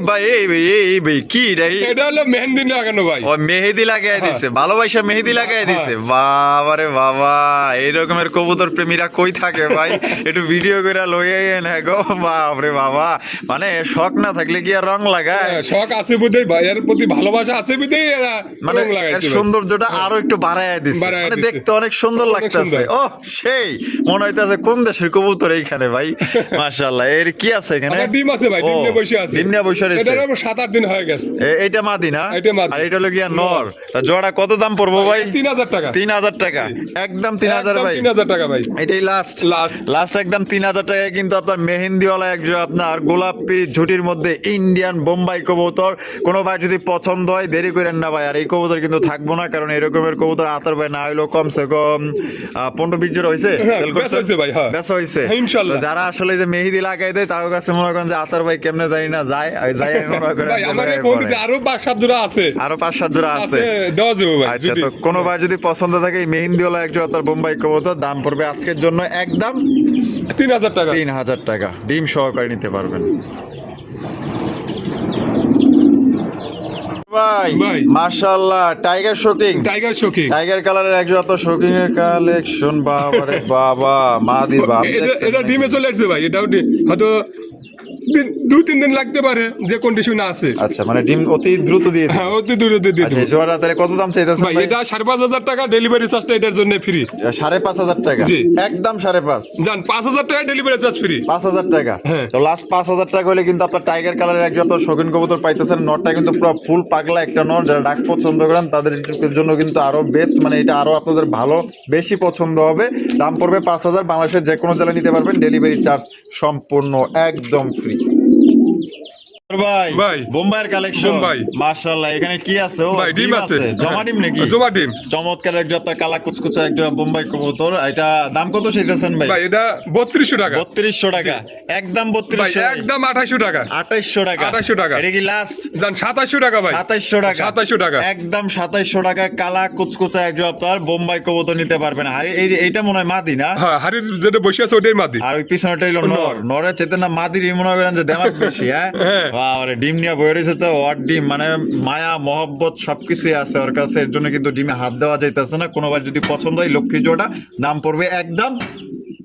Speaker 1: ভাই, এই ভাই কি রে?
Speaker 2: এটা হলো মেহেন্দি লাগানো ভাই।
Speaker 1: ও মেহেদি লাগাই দিছে, ভালোবাসা মেহেদি লাগাই দিছে। বাবারে বাবা, এই রকমের কবুতর প্রেমীরা কই থাকে ভাই? একটু ভিডিও করে লইয়ে আইন। হ্যাঁ গো, বাপরে বাবা, মানে শখ না থাকলে কি আর রং লাগায়?
Speaker 2: শখ আছে বুঝেই ভাই, এর প্রতি ভালোবাসা আছে বুঝেই এরা
Speaker 1: মানে
Speaker 2: রং লাগাইছে ভাই।
Speaker 1: সৌন্দর্যটা আরো একটু বাড়ায় দিছে,
Speaker 2: বাড়ায়া
Speaker 1: মানে
Speaker 2: দিছে।
Speaker 1: দেখতে অনেক সুন্দর
Speaker 2: অনেক
Speaker 1: লাগতেছে।
Speaker 2: সুন্দর।
Speaker 1: ও সেই মনে হইতাছে কোন দেশের কবুতর এইখানে ভাই। মাশাআল্লাহ, এর কি আছে এখানে?
Speaker 2: আবার ডিম আছে ভাই, ডিম নিয়ে বসে আছে।
Speaker 1: ডিম নিয়ে বসে রয়েছে।
Speaker 2: এটার আবার 7-8 দিন হয়ে গেছে।
Speaker 1: এইটা মাদি না?
Speaker 2: এটা মাদি।
Speaker 1: আর এটা হলো গিয়া নর। তা জোড়া কত দাম পড়বো ভাই?
Speaker 2: 3000 টাকা।
Speaker 1: 3000 টাকা। একদম 3000 ভাই।
Speaker 2: 3000 টাকা ভাই।
Speaker 1: এটাই লাস্ট।
Speaker 2: লাস্ট।
Speaker 1: লাস্ট একদম 3000 টাকায় কিন্তু আপনার মেহেন্দিওয়ালা একজন আপনার গোলাপি ঝুটির মধ্যে ইন্ডিয়ান বোম্বাই কবুতর। কোনো ভাই যদি পছন্দ হয় দেরি করেন না ভাই। আর এই কবুতর কিন্তু থাকবো না, কারণ এরকমের কবুতর আতর ভাই না হইলেও কমসে কম 15-20 জোড়া হয়েছে।
Speaker 2: বেচা হয়েছে ভাই, হ্যাঁ।
Speaker 1: বেচা হয়েছে
Speaker 2: ইনশাআল্লাহ।
Speaker 1: তো যারা আসলে যে মেহেদি লাগাই দেয় তার কাছে মনে করেন যে আতর ভাই কেমনে জানি না যায়, যাই আমি মনে করেন
Speaker 2: ভাই
Speaker 1: যে
Speaker 2: আমার এই
Speaker 1: ভাই
Speaker 2: বৌদিতে
Speaker 1: পরে।
Speaker 2: আরো 5-7 জোড়া আছে।
Speaker 1: আরো 5-7 জোড়া আছে।
Speaker 2: দেওয়া যাবে ভাই
Speaker 1: আচ্ছা,
Speaker 2: যদি।
Speaker 1: তো কোনো ভাই যদি পছন্দ থাকে এই মেহেন্দিওয়ালা একজন আপনার বোম্বাই কবুতর, দাম পড়বে আজকের জন্য একদম
Speaker 2: 3000 টাকা।
Speaker 1: 3000 টাকা। ডিম সহকারে নিতে পারবেন ভাই।
Speaker 2: ভাই।
Speaker 1: মাশাআল্লাহ, tiger shocking.
Speaker 2: Tiger shocking.
Speaker 1: Tiger কালারের একজন আপনার শোকিং এর কালেকশন। বাবারে বাবা, মাদি বাপ।
Speaker 2: এটা ডিমে চলে আসছে ভাই। এটাও হয়তো 2-3 দিন লাগতে পারে, যে কন্ডিশনে আছে।
Speaker 1: আচ্ছা, মানে ডিম অতি দ্রুত দিয়ে দিন।
Speaker 2: হ্যাঁ, অতি দূরে দিয়ে
Speaker 1: আচ্ছা,
Speaker 2: দিবো।
Speaker 1: জোড়া তাহলে কত দাম চাইতেছেন
Speaker 2: ভাই
Speaker 1: ভাই?
Speaker 2: এটা 5500 টাকা, ডেলিভারি চার্জটা এটার জন্য ফ্রি।
Speaker 1: 5500 টাকা।
Speaker 2: জি।
Speaker 1: একদম 5.5।
Speaker 2: জান 5000 টাকা ডেলিভারি চার্জ ফ্রি।
Speaker 1: 5000 টাকা।
Speaker 2: হ্যাঁ।
Speaker 1: তো লাস্ট 5000 টাকা হলে কিন্তু আপনার টাইগার কালারের একজন আপনার শৌখিন কবুতর পাইতেছেন। নরটা কিন্তু পুরো ফুল পাগলা একটা নর। যারা ডাক পছন্দ করেন তাদের জন্য কিন্তু আরো বেস্ট, মানে এটা আরো আপনাদের ভালো বেশি পছন্দ হবে। দাম পড়বে 5000। বাংলাদেশের যে কোনো জেলায় নিতে পারবেন, ডেলিভারি চার্জ সম্পূর্ণ একদম ফ্রি। ভাই
Speaker 2: ভাই।
Speaker 1: বোম্বাইয়ের কালেকশন।
Speaker 2: বোম্বাই।
Speaker 1: মাশাআল্লাহ, এখানে কি আছে? ও
Speaker 2: ভাই ডিম আছে।
Speaker 1: জমা ডিম নাকি?
Speaker 2: জমা ডিম।
Speaker 1: চমৎকার একজন আপনার কালা কুচকুচা একটা বোম্বাই কবুতর। এটা দাম কত চাইতেছেন ভাই?
Speaker 2: ভাই এটা 3200 টাকা।
Speaker 1: 3200 টাকা। একদম
Speaker 2: ভাই
Speaker 1: 3200।
Speaker 2: একদম 2800 টাকা।
Speaker 1: 2800 টাকা।
Speaker 2: 2800 টাকা।
Speaker 1: এটা কি লাস্ট?
Speaker 2: জান 2700 টাকা ভাই।
Speaker 1: 2700 টাকা।
Speaker 2: 2700 টাকা।
Speaker 1: একদম 2700 টাকা কালা কুচকুচা একজন আপনার বোম্বাই কবুতর নিতে পারবেন। আর এইটা মনে হয় মাদি না?
Speaker 2: হ্যাঁ, হাড়ির যেটা বসে আছে ওটাই মাদি।
Speaker 1: আর ওই পিছনেটা হলো নর। নরের চেতে না মাদির মনে করেন যে দেমাগ বেশি। হ্যাঁ,
Speaker 2: হ্যাঁ।
Speaker 1: বাবারে, ডিম নিয়ে বয়ে রয়েছে তো। ওর ডিম মানে মায়া মহব্বত সবকিছুই আছে ওর কাছে। এর জন্য কিন্তু ডিমে হাত দেওয়া যাইতেছে না। কোনোবার যদি পছন্দ হয় লক্ষ্মী জোড়া, দাম পড়বে একদম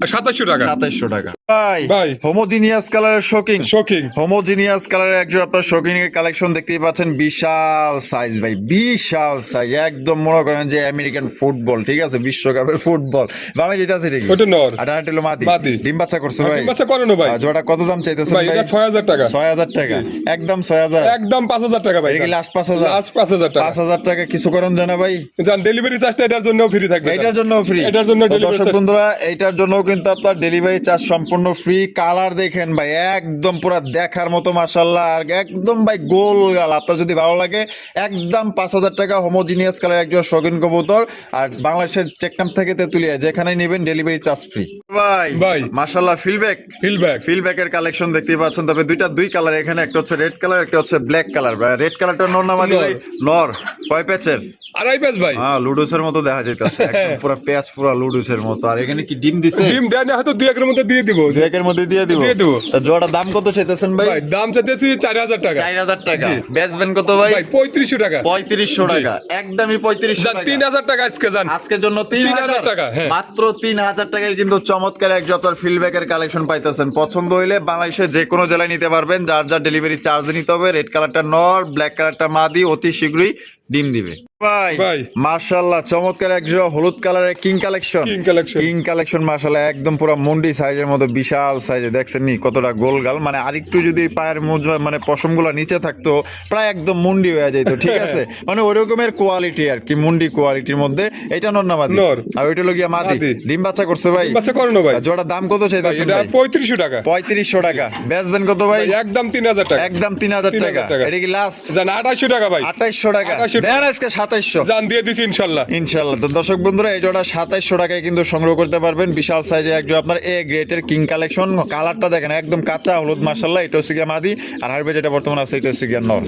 Speaker 2: 2700 টাকা।
Speaker 1: 2700 টাকা
Speaker 2: ভাই।
Speaker 1: ভাই হোমোজিনিয়াস কালারের শোকিং
Speaker 2: শোকিং।
Speaker 1: হোমোজিনিয়াস কালারের একজন আপনার শোকিং এর কালেকশন দেখতেই পাচ্ছেন, বিশাল সাইজ ভাই, বিশাল সাইজ, একদম মনে করেন যে আমেরিকান ফুটবল, ঠিক আছে, বিশ্বকাপের ফুটবল। ভাই যেটা আছে ঠিক
Speaker 2: ওটা নর।
Speaker 1: আর এটা হলো মাদি।
Speaker 2: মাদি।
Speaker 1: ডিম বাচ্চা করছে ভাই?
Speaker 2: ডিম বাচ্চা করানো ভাই।
Speaker 1: আর জোড়া কত দাম চাইতেছেন
Speaker 2: ভাই?
Speaker 1: ভাই?
Speaker 2: এটা 6000 টাকা।
Speaker 1: 6000 টাকা, একদম 6000,
Speaker 2: একদম 5000 টাকা ভাই।
Speaker 1: এটা কি লাস্ট 5000?
Speaker 2: লাস্ট 5000 টাকা।
Speaker 1: 5000 টাকা কিছু করেন জানা ভাই?
Speaker 2: জান ডেলিভারি চার্জটা এটার জন্য ফ্রি থাকবে।
Speaker 1: এটার জন্য ফ্রি,
Speaker 2: এটার জন্য
Speaker 1: তো
Speaker 2: delivery
Speaker 1: দর্শক
Speaker 2: charge-
Speaker 1: বন্ধুরা এটার জন্য কিন্তু আপনার ডেলিভারি চার্জ সম্পূর্ণ ফ্রি। কালার দেখেন ভাই, একদম পুরো দেখার মতো মাশাআল্লাহ, আর একদম ভাই গোল গাল। আপনার যদি ভালো লাগে একদম 5000 টাকা হোমোজিনিয়াস কালার একজন শৌখিন কবুতর, আর বাংলাদেশের চেকনাম থেকে তেতুলিয়া যেখানে নেবেন ডেলিভারি চার্জ ফ্রি। ভাই
Speaker 2: ভাই।
Speaker 1: মাশাআল্লাহ ফিলব্যাক
Speaker 2: ফিলব্যাক।
Speaker 1: ফিলব্যাকের কালেকশন দেখতেই পাচ্ছেন, তবে দুই কালার এখানে, একটা হচ্ছে রেড কালার, একটা হচ্ছে ব্ল্যাক কালার। রেড কালারটা নর না মাদি ভাই? নর। কয় প্যাচের?
Speaker 2: আড়াই পেজ ভাই।
Speaker 1: হ্যাঁ লুডুসের মতো দেখা যাইতেছে, একদম পুরো পেঁয়াজ, পুরো লুডুসের মতো। আর এখানে কি ডিম দিছে?
Speaker 2: ডিম দেয় না, হয়তো 2 একের মধ্যে দিয়ে দিব।
Speaker 1: 2 একের মধ্যে দিয়ে দিব।
Speaker 2: দিয়ে দিব।
Speaker 1: তা জোড়াটার দাম কত চাইতেছেন ভাই?
Speaker 2: ভাই দাম চাইতেছি 4000 টাকা।
Speaker 1: 4000 টাকা।
Speaker 2: জি।
Speaker 1: বেচবেন কত ভাই?
Speaker 2: ভাই 3500 টাকা।
Speaker 1: 3500 টাকা, একদমই 3500
Speaker 2: জান
Speaker 1: টাকা।
Speaker 2: 3000 টাকা আজকে জান।
Speaker 1: আজকের জন্য 3000
Speaker 2: টাকা, হ্যাঁ।
Speaker 1: মাত্র 3000 টাকায় কিন্তু চমৎকার এক আপনার ফিলব্যাকের কালেকশন পাইতেছেন। পছন্দ হইলে বাংলাদেশের যে কোনো জেলায় নিতে পারবেন, যার যার ডেলিভারি চার্জ নিতে হবে। রেড কালারটা নর, ব্ল্যাক কালারটা মাদি, অতি শীঘ্রই ডিম দিবে। ভাই
Speaker 2: ভাই।
Speaker 1: মাশাআল্লাহ চমৎকার এক জোড়া হলুদ কালারের king collection.
Speaker 2: King collection.
Speaker 1: King collection মাশাআল্লাহ একদম পুরো মুন্ডি সাইজের মতো, বিশাল সাইজে। দেখছেন নি কতটা গোলগাল, মানে আরেকটু যদি পায়ের মানে পশমগুলো নিচে থাকতো প্রায় একদম মুন্ডি হয়ে যেত, ঠিক আছে, মানে ওই রকমের কোয়ালিটি আর কি, মুন্ডি কোয়ালিটির মধ্যে। এটা নর না মাদি?
Speaker 2: নর।
Speaker 1: আর ওইটা লগিয়া মাদি।
Speaker 2: মাদি।
Speaker 1: ডিম বাচ্চা করছে ভাই?
Speaker 2: বাচ্চা করানো ভাই।
Speaker 1: আর জোড়ার দাম কত চাইতেছেন
Speaker 2: এটা
Speaker 1: ভাই?
Speaker 2: 3500 টাকা।
Speaker 1: 3500 টাকা। বেচবেন কত ভাই?
Speaker 2: ভাই একদম 3000 টাকা।
Speaker 1: একদম 3000 টাকা।
Speaker 2: 3000 টাকা।
Speaker 1: এটা কি লাস্ট?
Speaker 2: জান 2800 টাকা ভাই।
Speaker 1: 2800 টাকা।
Speaker 2: 2800
Speaker 1: দেন আজকে 2700।
Speaker 2: জান দিয়ে দিছি ইনশাআল্লাহ।
Speaker 1: ইনশাআল্লাহ। তো দর্শক বন্ধুরা এই জোড়া 2700 টাকায় কিন্তু সংগ্রহ করতে পারবেন, বিশাল সাইজে একজন আপনার এ গ্রেটের কিং কালেকশন। কালারটা দেখেন একদম কাঁচা হলুদ মাশাআল্লাহ। এটা হচ্ছে গিয়া মাদি, আর হারবে যেটা বর্তমান আছে এটা হচ্ছে গিয়া নর।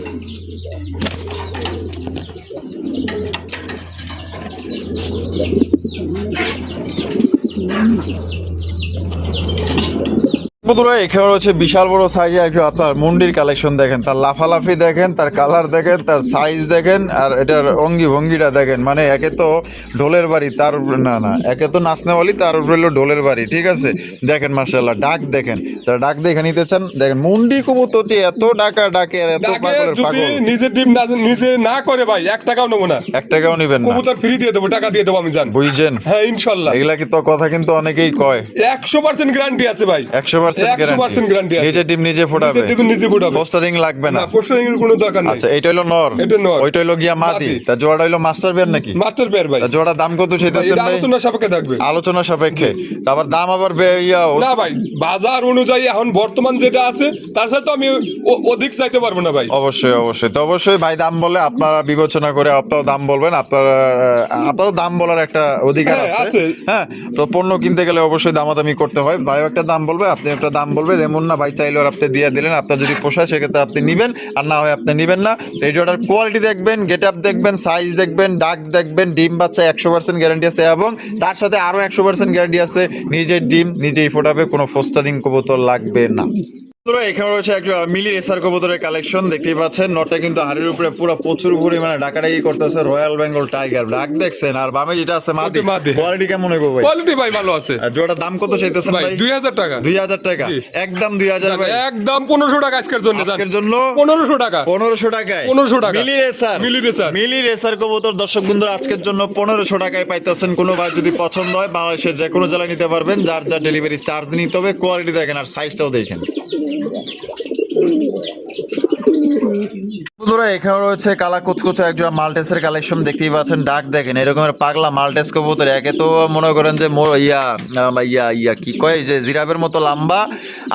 Speaker 1: বন্ধুরা এখানে রয়েছে বিশাল বড় সাইজে একজন আপনার মুন্ডির কালেকশন। দেখেন তার লাফালাফি দেখেন, তার কালার দেখেন, তার সাইজ দেখেন, আর এটার অঙ্গি ভঙ্গিটা দেখেন। মানে একে তো ঢোলের বাড়ি, তার উপরে না একে তো নাচনেওয়ালি, তার উপরে হলো ঢোলের বাড়ি, ঠিক আছে। দেখেন মাশাআল্লাহ ডাক দেখেন, যারা ডাক দেখে নিতে চান দেখেন। মুন্ডি কবুতর যে এত ডাকা ডাকে আর এত
Speaker 2: ডাকে
Speaker 1: পাগলের
Speaker 2: যদি
Speaker 1: পাগল,
Speaker 2: নিজে ডিম নিজে না করে ভাই 1 টাকাও নেব না।
Speaker 1: 1 টাকাও নিবেন না।
Speaker 2: কবুতর ফ্রি দিয়ে দেবো, টাকা দিয়ে দেবো আমি জান।
Speaker 1: বুঝছেন?
Speaker 2: হ্যাঁ ইনশাআল্লাহ।
Speaker 1: এগুলা কি তো কথা কিন্তু অনেকেই কয়
Speaker 2: 100% গ্যারান্টি আছে ভাই।
Speaker 1: 100%
Speaker 2: 100%
Speaker 1: গ্যারান্টি।
Speaker 2: guarantee আছে।
Speaker 1: নিজে ডিম নিজে ফোটাবে,
Speaker 2: নিজে ফোটাবে।
Speaker 1: পোস্টারিং লাগবে না।
Speaker 2: না পোস্টারিং এর কোনো দরকার নেই।
Speaker 1: আচ্ছা এইটা হলো নর,
Speaker 2: এটা নর।
Speaker 1: ওইটা হলো গিয়া মাদি।
Speaker 2: মাদি।
Speaker 1: তা জোড়াটা হলো মাস্টার পেয়ার নাকি?
Speaker 2: মাস্টার পেয়ার ভাই।
Speaker 1: তা জোড়ার দাম কত চাইতেছেন
Speaker 2: এটা
Speaker 1: ভাই?
Speaker 2: আলোচনা সাপেক্ষে থাকবে।
Speaker 1: আলোচনা সাপেক্ষে। তারপর দাম আবার
Speaker 2: না ভাই বাজার অনুযায়ী এখন বর্তমান যেটা আছে তার সাথে তো আমি অধিক চাইতে পারবো না ভাই।
Speaker 1: অবশ্যই অবশ্যই। তো অবশ্যই ভাই দাম বলে আপনারা বিবেচনা করে আপনারাও দাম বলবেন। আপনারও দাম বলার একটা অধিকার
Speaker 2: হ্যাঁ,
Speaker 1: আছে।
Speaker 2: আছে।
Speaker 1: হ্যাঁ, তো পণ্য কিনতে গেলে অবশ্যই দামাদামি করতে হয়। ভাই একটা দাম বলবে, আপনি একটা দাম বলবেন, এমন না ভাই চাইলে আপনি দিয়ে দিলেন। আপনার যদি পোষায় সেক্ষেত্রে আপনি নিবেন, আর না হয় আপনি নিবেন না। তো এই জোড়ার কোয়ালিটি দেখবেন, গেট আপ দেখবেন, সাইজ দেখবেন, ডাক দেখবেন, ডিম বাচ্চা 100% গ্যারান্টি আছে, এবং তার সাথে আরো 100% গ্যারান্টি আছে নিজের ডিম নিজেই ফোটাবে, কোনো ফোস্টারিং কবুতর লাগবে না। এখানে রয়েছে একটা মিলি রেসার কবুতরের কালেকশন দেখতেই পাচ্ছেন। নটটা কিন্তু হাড়ির উপরে পুরো প্রচুর পরিমাণে ডাকাডাকি করতেছে, রয়্যাল বেঙ্গল টাইগার। ডাক দেখছেন, আর বামে যেটা আছে মাদি।
Speaker 2: মাদি।
Speaker 1: কোয়ালিটি কেমন হইব ভাই?
Speaker 2: কোয়ালিটি ভাই ভালো আছে।
Speaker 1: আর জোড়ার দাম কত চাইতেছেন
Speaker 2: ভাই
Speaker 1: ভাই?
Speaker 2: 2000 টাকা।
Speaker 1: 2000 টাকা।
Speaker 2: জি।
Speaker 1: একদম 2000 ভাই।
Speaker 2: একদম 1500 টাকা আজকের জন্য জান।
Speaker 1: আজকের জন্য
Speaker 2: 1500 টাকা।
Speaker 1: 1500 টাকায়
Speaker 2: 1500 টাকা।
Speaker 1: মিলি রেসার।
Speaker 2: মিলি রেসার।
Speaker 1: মিলি রেসার কবুতর দর্শক বন্ধুরা আজকের জন্য 1500 টাকায় পাইতেছেন। কোনো ভাই যদি পছন্দ হয় বাংলাদেশের যে কোনো জেলায় নিতে পারবেন, যার যার ডেলিভারি চার্জ নিতে হবে। কোয়ালিটি দেখেন আর সাইজটাও দেখেন। বন্ধুরা এখানে রয়েছে কালা কুচকুচে একজন মাল্টেসের কালেকশন দেখতেই পাচ্ছেন। ডাক দেখেন এরকমের পাগলা মাল্টেস কবুতর। একে তো মনে করেন যে ইয়া কি কয় যে জিরাফের মতো লম্বা,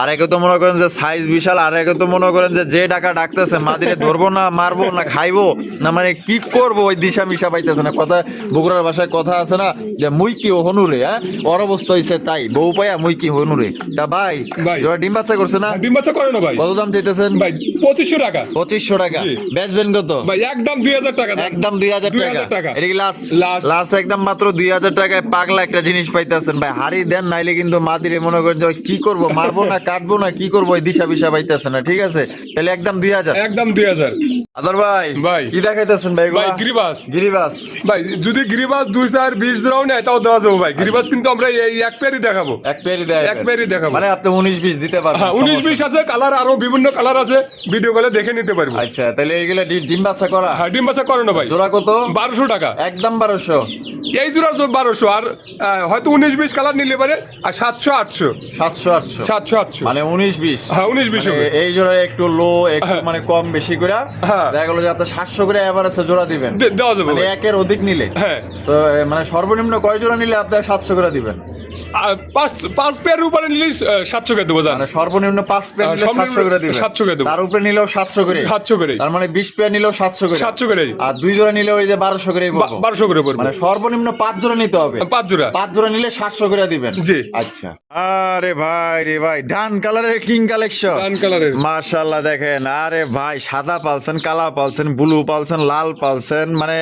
Speaker 1: আর একে তো মনে করেন যে সাইজ বিশাল, আর একে তো মনে করেন যে ডাকা ডাকতেছে মাদিরে ধরবো না মারবো না খাইবো না, মানে কি করবো ওই দিশা মিশা পাইতেছে না। কথা বগুড়ার ভাষায় কথা আছে না যে মুই কি হনুরে, হ্যাঁ ওর অবস্থা হয়েছে তাই, বউ পাইয়া মুই কি হনুরে। তা ভাই জোড়া ডিম বাচ্চা করছে না?
Speaker 2: ডিম বাচ্চা করে না ভাই।
Speaker 1: কত দাম চাইতেছেন
Speaker 2: ভাই 2500 টাকা।
Speaker 1: 2500 টাকা।
Speaker 2: জি।
Speaker 1: বেচবেন কত
Speaker 2: ভাই একদম 2000 টাকা।
Speaker 1: একদম 2000 টাকা। এটা কি লাস্ট?
Speaker 2: লাস্ট।
Speaker 1: লাস্ট একদম মাত্র 2000 টাকায় পাগলা একটা জিনিস পাইতেছেন ভাই। হাড়ি দেন নাইলে কিন্তু মাদিরে মনে করেন যে কি করবো, মারবো না কাটবো না কি করবো, ওই দিশা বিশা পাইতেছে না। ঠিক আছে তাহলে একদম 2000।
Speaker 2: একদম 2000।
Speaker 1: আদর ভাই
Speaker 2: ভাই।
Speaker 1: কি দেখাইতেছেন ভাই
Speaker 2: ভাই গিরিবাস
Speaker 1: গিরিবাস
Speaker 2: ভাই, যদি গিরিবাস 2-4-20 জোড়াও নেয় তাও দেওয়া যাবে ভাই। গিরিবাস কিন্তু আমরা এই এক পেয়ারই দেখাবো,
Speaker 1: এক পেয়ারই দেয়
Speaker 2: এক পেয়ারই দেখাবো।
Speaker 1: মানে আপনি 19-20 দিতে পারবেন
Speaker 2: হ্যাঁ 19-20 আছে, কালার আরো বিভিন্ন কালার আছে, ভিডিও কলে দেখে নিতে পারবো।
Speaker 1: আচ্ছা তাহলে এইগুলা ডিম বাচ্চা করা
Speaker 2: হ্যাঁ ডিম বাচ্চা করে না ভাই।
Speaker 1: জোড়া কত?
Speaker 2: 1200 টাকা
Speaker 1: একদম 1200
Speaker 2: এই জোড়া 1200। আর হয়তো 19-20 কালার নিলে পারে, আর 700-800
Speaker 1: 700-800
Speaker 2: 700-800
Speaker 1: মানে 19-20
Speaker 2: হ্যাঁ 19-20 হবে।
Speaker 1: এই জোড়া একটু লো একটু মানে কম বেশি করে
Speaker 2: হ্যাঁ।
Speaker 1: দেখা গেল যে আপনি 700 করে এভারেজে জোড়া দিবেন,
Speaker 2: দেওয়া যাবে
Speaker 1: মানে
Speaker 2: ভাই।
Speaker 1: একের অধিক নিলে।
Speaker 2: হ্যাঁ
Speaker 1: তো মানে সর্বনিম্ন কয় জোড়া নিলে আপনি 700 করে দিবেন?
Speaker 2: আর পাঁচ পেয়ারের উপরে নিলে 700 করে দেবো জান।
Speaker 1: মানে সর্বনিম্ন 5 পেয়ার নিলে 700 করে দিবেন,
Speaker 2: 700 করে দেবো।
Speaker 1: তার উপরে নিলেও 700 করে,
Speaker 2: 700 করে।
Speaker 1: তার মানে 20 পেয়ার নিলেও 700 করে,
Speaker 2: 700 করে।
Speaker 1: আর 2 জোড়া নিলে ওই যে 1200 করেই পড়বে।
Speaker 2: 1200 করে পড়বে।
Speaker 1: মানে সর্বনিম্ন 5 জোড়া নিতে হবে,
Speaker 2: 5 জোড়া।
Speaker 1: 5 জোড়া নিলে 700 করে দিবেন।
Speaker 2: জি।
Speaker 1: আচ্ছা আরে ভাই রে ভাই, ডান কালারের কিং কালেকশন,
Speaker 2: ডান কালারের।
Speaker 1: মাশাআল্লাহ দেখেন। আরে ভাই সাদা পালছেন, কালা পালছেন, ব্লু পালছেন, লাল পালছেন, মানে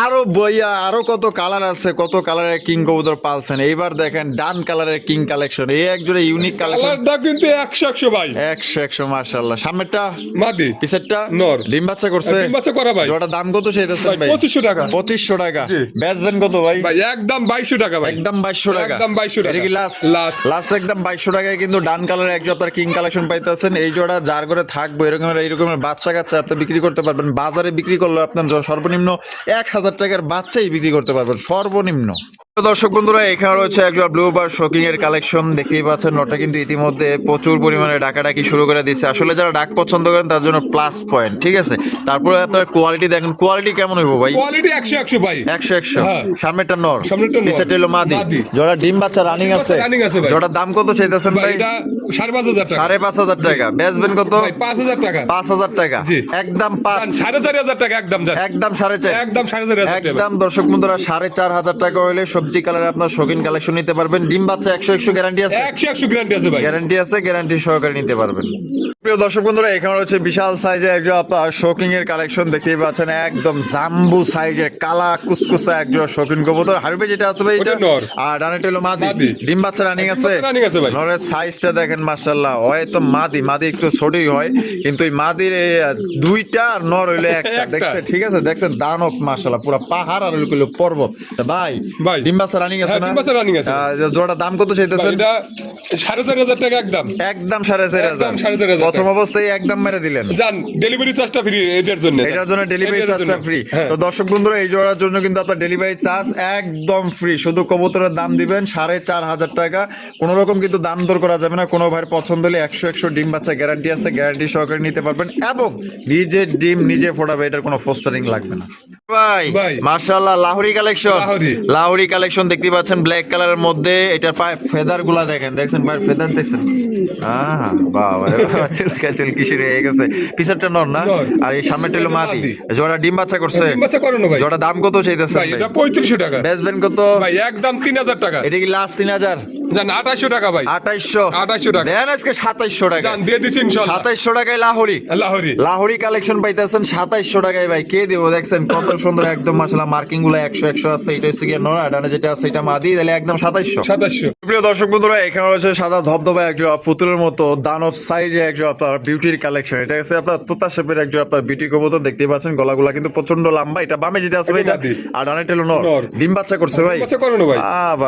Speaker 1: আরো বইয়া আরো কত কালার আছে, কত কালারের কিং কবুতর পালছেন। এইবার দেখেন ডান কালারের কিং কালেকশন, এই একজোড়া ইউনিক কালেকশন,
Speaker 2: কালারটা কিন্তু 100 ভাই।
Speaker 1: 100 মাশাআল্লাহ। সামনেরটা
Speaker 2: মাদি,
Speaker 1: পিছেরটা
Speaker 2: নর।
Speaker 1: ডিম বাচ্চা করছে,
Speaker 2: ডিম বাচ্চা করা ভাই।
Speaker 1: জোড়াটার দাম কত চাইতেছেন
Speaker 2: ভাই
Speaker 1: ভাই?
Speaker 2: 2500 টাকা।
Speaker 1: 2500 টাকা।
Speaker 2: জি।
Speaker 1: বেচবেন কত ভাই?
Speaker 2: ভাই একদম 2200 টাকা ভাই।
Speaker 1: একদম 2200 টাকা।
Speaker 2: একদম 2200 টাকা।
Speaker 1: এটা কি লাস্ট?
Speaker 2: লাস্ট।
Speaker 1: লাস্ট একদম 2200 টাকায় কিন্তু ডান কালারের এক জোড়া কিং কালেকশন পাইতেছেন। এই জোড়া যার করে থাকবে এরকমের বাচ্চা কাচ্চা আপনি বিক্রি করতে পারবেন। বাজারে বিক্রি করলে আপনার সর্বনিম্ন 1000 টাকার বাচ্চাই বিক্রি করতে পারবেন সর্বনিম্ন। দর্শক বন্ধুরা, এখানে রয়েছে একজোড়া ব্লু বার শোকিং এর কালেকশন দেখতেই পাচ্ছেন। নটা কিন্তু ইতিমধ্যে প্রচুর পরিমাণে ডাকাডাকি শুরু করে দিচ্ছে। আসলে যারা ডাক পছন্দ করেন তার জন্য প্লাস পয়েন্ট, ঠিক আছে। তারপরে আপনার কোয়ালিটি দেখেন, কোয়ালিটি কেমন হইব ভাই?
Speaker 2: কোয়ালিটি 100 ভাই।
Speaker 1: 100
Speaker 2: হ্যাঁ।
Speaker 1: সামনেরটা নর,
Speaker 2: সামনেরটা নর।
Speaker 1: নিচেরটা হলো মাদি।
Speaker 2: মাদি।
Speaker 1: জোড়া ডিম বাচ্চা রানিং আছে।
Speaker 2: রানিং আছে ভাই।
Speaker 1: জোড়ার দাম কত চাইতেছেন
Speaker 2: ভাই
Speaker 1: ভাই?
Speaker 2: এটা 5500 টাকা।
Speaker 1: 5500 টাকা। বেচবেন কত?
Speaker 2: ভাই 5000 টাকা।
Speaker 1: 5000 টাকা।
Speaker 2: জি।
Speaker 1: একদম 5,
Speaker 2: 4500 টাকা একদম জান।
Speaker 1: একদম 4.5,
Speaker 2: একদম 4500 টাকা।
Speaker 1: একদম দর্শক বন্ধুরা 4500 টাকা হলে সবজি কালারে আপনার শৌখিন কালেকশন নিতে পারবেন। ডিম বাচ্চা 100 গ্যারান্টি আছে,
Speaker 2: 100 গ্যারান্টি আছে ভাই।
Speaker 1: গ্যারান্টি আছে, গ্যারান্টি সহকারে নিতে পারবেন। প্রিয় দর্শক বন্ধুরা, এখানে হচ্ছে বিশাল সাইজের একজন আপনার শৌখিন এর কালেকশন দেখতেই পাচ্ছেন। একদম জাম্বু সাইজের কালা কুসকুসা একজন শৌখিন কবুতর। হারবে যেটা আছে ভাই এটা
Speaker 2: ওটা নর।
Speaker 1: আর ডানেটা হলো মাদি।
Speaker 2: মাদি।
Speaker 1: ডিম বাচ্চা রানিং আছে,
Speaker 2: রানিং আছে ভাই।
Speaker 1: নরের সাইজটা দেখেন মাশাআল্লাহ। হয়তো মাদি একটু ছোটই হয়, কিন্তু এই মাদির এই দুইটা আর নর হইলো একটা।
Speaker 2: একটা।
Speaker 1: দেখছেন, ঠিক আছে, দেখছেন দানব মাশাআল্লাহ, পুরো পাহাড় আর হইলো পর্বত। তা ভাই
Speaker 2: ভাই।
Speaker 1: ডিম বাচ্চা রানিং আছে
Speaker 2: হ্যাঁ,
Speaker 1: না?
Speaker 2: ডিম বাচ্চা running আছে।
Speaker 1: জোড়াটার দাম কত
Speaker 2: ভাই
Speaker 1: চাইতেছেন?
Speaker 2: এটা 4500 টাকা একদম।
Speaker 1: একদম 4500।
Speaker 2: একদম 4500
Speaker 1: প্রথম অবস্থায় একদম মেরে দিলেন।
Speaker 2: জান ডেলিভারি চার্জটা ফ্রি এটার জন্য।
Speaker 1: এটার জন্য ডেলিভারি
Speaker 2: এটার
Speaker 1: চার্জটা
Speaker 2: জন্য।
Speaker 1: ফ্রি।
Speaker 2: হ্যাঁ।
Speaker 1: তো দর্শক বন্ধুরা, এই জোড়ার জন্য কিন্তু আপনার ডেলিভারি চার্জ একদম ফ্রি। শুধু কবুতরের দাম দিবেন 4500 টাকা। কোনো রকম কিন্তু দাম দর করা যাবে না। কোনো ভাইয়ের পছন্দ হলে 100 ডিম বাচ্চা গ্যারান্টি আছে, গ্যারান্টি সহকারে নিতে পারবেন এবং নিজের ডিম নিজে ফোটাবে, এটার কোনো ফোস্টারিং লাগবে না। ভাই
Speaker 2: ভাই।
Speaker 1: মাশাআল্লাহ, লাহোরি কালেকশন,
Speaker 2: লাহোরি।
Speaker 1: লাহোরি কালেকশন দেখতে পাচ্ছেন ব্ল্যাক কালারের মধ্যে। এটার পায়ে ফেদার গুলা দেখেন, দেখছেন পায়ের ফেদার দেখছেন? বাবা রে বাবা, চুল কিশোর হয়ে গেছে। পিছারটা নর না,
Speaker 2: নর।
Speaker 1: আর এই সামনেটা হলো মাদি।
Speaker 2: মাদি।
Speaker 1: জোড়া ডিম বাচ্চা করছে।
Speaker 2: ডিম বাচ্চা করানো ভাই।
Speaker 1: জোড়া দাম কত চাইতেছেন
Speaker 2: ভাই
Speaker 1: ভাই?
Speaker 2: এটা 3500 টাকা।
Speaker 1: বেচবেন কত
Speaker 2: ভাই একদম 3000 টাকা।
Speaker 1: এটা কি লাস্ট 3000?
Speaker 2: জান 2800 টাকা ভাই।
Speaker 1: 2800
Speaker 2: টাকা।
Speaker 1: দেন আজকে 2700 টাকা।
Speaker 2: জান দিয়ে দিচ্ছি ইনশাআল্লাহ।
Speaker 1: 2700 টাকায় লাহোরি,
Speaker 2: লাহোরি।
Speaker 1: লাহোরি কালেকশন পাইতেছেন 2700 টাকায় ভাই। কে দেবো? দেখছেন কত সুন্দর একদম মাশাআল্লাহ, মার্কিং গুলো 100 আছে। এটা হচ্ছে গিয়ে নর, আর ডানে যেটা আছে এটা মাদি। তাহলে একদম 2700। প্রিয় দর্শক বন্ধুরা, এখানে রয়েছে সাদা ধবধবা একজন পুতুলের মতো দানব সাইজে একজন আপনার বিউটির কালেকশন। এটা হচ্ছে আপনার তোতা শেপের একজন আপনার বিউটি কবুতর দেখতে পাচ্ছেন। গলাগুলা কিন্তু প্রচন্ড লম্বা। এটা বামে যেটা আছে ভাই, এটা
Speaker 2: মাদি।
Speaker 1: আর ডানে টেলো নর।
Speaker 2: নর।
Speaker 1: ডিম বাচ্চা করছে ভাই।
Speaker 2: বাচ্চা করানো ভাই।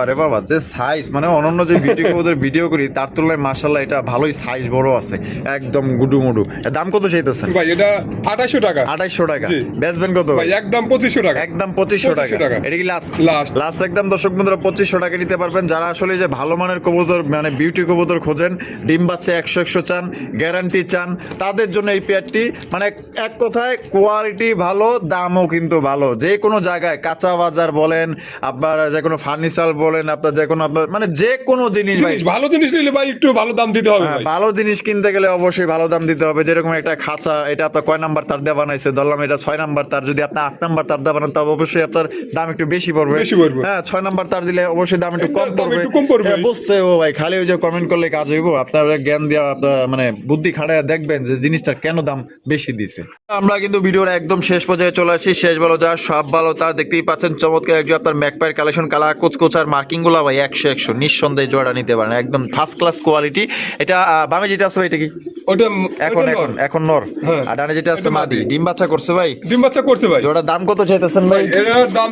Speaker 1: আরে বাবা, যে সাইজ, মানে অনন্য যে বিউটি কবুতর ভিডিও করি তার তুলনায় মাশাআল্লাহ এটা ভালোই সাইজ বড় আছে, একদম গুডু মুডু। এর দাম কত চাইতেছেন?
Speaker 2: ভাই এটা 2800 টাকা।
Speaker 1: 2800 টাকা।
Speaker 2: জি।
Speaker 1: বেচবেন কত
Speaker 2: ভাই একদম 2500 টাকা।
Speaker 1: একদম 2500 টাকা।
Speaker 2: 2500 টাকা।
Speaker 1: এটা কি লাস্ট?
Speaker 2: লাস্ট।
Speaker 1: লাস্ট একদম দর্শক বন্ধুরা 2500 টাকা নিতে পারবেন। যারা আসলে যে ভালো মানের কবুতর মানে বিউটি কবুতর খোঁজেন, ডিম বাচ্চা 100 চান, গ্যারান্টি চান, তাদের জন্য এই পেয়ারটি মানে এক কথায় কোয়ালিটি ভালো, দামও কিন্তু ভালো। যে কোনো জায়গায় কাঁচা বাজার বলেন, আপনার যে কোনো ফার্নিচার বলেন, আপনার যে কোনো আপনার মানে যে কোনো জিনিস ভাই,
Speaker 2: ভালো জিনিস নিলে ভাই একটু ভালো দাম দিতে হবে ভাই।
Speaker 1: ভালো জিনিস কিনতে গেলে অবশ্যই ভালো দাম দিতে হবে। যেরকম একটা খাঁচা, এটা আপনার কয় নাম্বার তার দেওয়া বানাইছে, ধরলাম এটা 6 নাম্বার তার, যদি আপনি 8 নাম্বার তার দেবেন তবে অবশ্যই আপনার দাম একটু বেশি পড়বে।
Speaker 2: বেশি পড়বে।
Speaker 1: হ্যাঁ 6 নাম্বার তার দিলে অবশ্যই দাম একটু কম
Speaker 2: দাম
Speaker 1: পড়বে।
Speaker 2: একটু কম পড়বে।
Speaker 1: বুঝতে ও ভাই খালি ওই যে কমেন্ট করলে কাজ হইব, আপনারা জ্ঞান দেওয়া আপনার মানে বুদ্ধি খাটায় দেখবেন যে জিনিসটা কেন দাম বেশি দিছে। আমরা কিন্তু ভিডিওর একদম শেষ পর্যায়ে চলে আসি। শেষ ভালো যা সব ভালো তার, দেখতেই পাচ্ছেন চমৎকার একজন আপনার ম্যাকপাইয়ের কালেকশন, কালা কোচকোচার মার্কিং গুলা ভাই 100 নিঃসন্দেহে জোড়া নিতে পারেন, একদম ফার্স্ট ক্লাস কোয়ালিটি। এটা বামে যেটা আছে ভাই এটা কি
Speaker 2: ওটা
Speaker 1: এখন
Speaker 2: ওটা
Speaker 1: এখন
Speaker 2: নর।
Speaker 1: এখন নর,
Speaker 2: হ্যাঁ।
Speaker 1: আর ডানে যেটা আছে
Speaker 2: এটা
Speaker 1: মাদি,
Speaker 2: মাদি।
Speaker 1: ডিম বাচ্চা করছে ভাই।
Speaker 2: ডিম বাচ্চা করছে ভাই।
Speaker 1: জোড়া দাম কত চাইতেছেন ভাই?
Speaker 2: এটার দাম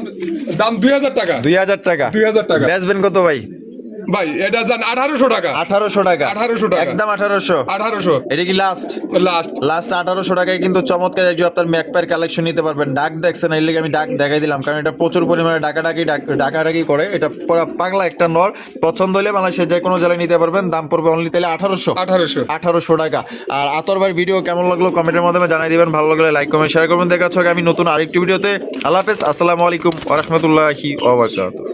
Speaker 2: দাম 2000 টাকা।
Speaker 1: 2000 টাকা।
Speaker 2: 2000 টাকা।
Speaker 1: বেচবেন কত ভাই?
Speaker 2: ভাই এটা জান 1800 টাকা।
Speaker 1: 1800 টাকা।
Speaker 2: 1800 টাকা।
Speaker 1: একদম 1800।
Speaker 2: 1800
Speaker 1: এটা কি লাস্ট?
Speaker 2: লাস্ট।
Speaker 1: লাস্ট 1800 টাকায় কিন্তু চমৎকার একজন আপনার ম্যাকপাইয়ের কালেকশন নিতে পারবেন। ডাক দেখছেন, এর লিগে আমি ডাক দেখাই দিলাম, কারণ এটা প্রচুর পরিমাণে ডাকাডাকি করে। এটা পুরো পাগলা একটা নর, পছন্দ হলে বাংলাদেশের যে কোনো জেলায় নিতে পারবেন। দাম পড়বে অনলি তাহলে 1800 টাকা। আর আতর ভাইয়ের ভিডিও কেমন লাগলো কমেন্টের মাধ্যমে জানাই দিবেন, ভালো লাগলে লাইক কমেন্ট শেয়ার করবেন। দেখা হচ্ছে আমি নতুন আরেকটি ভিডিওতে। আল্লাহ হাফেজ, আসসালামু আলাইকুম ওয়া রাহমাতুল্লাহি ওয়া বারাকাতুহু।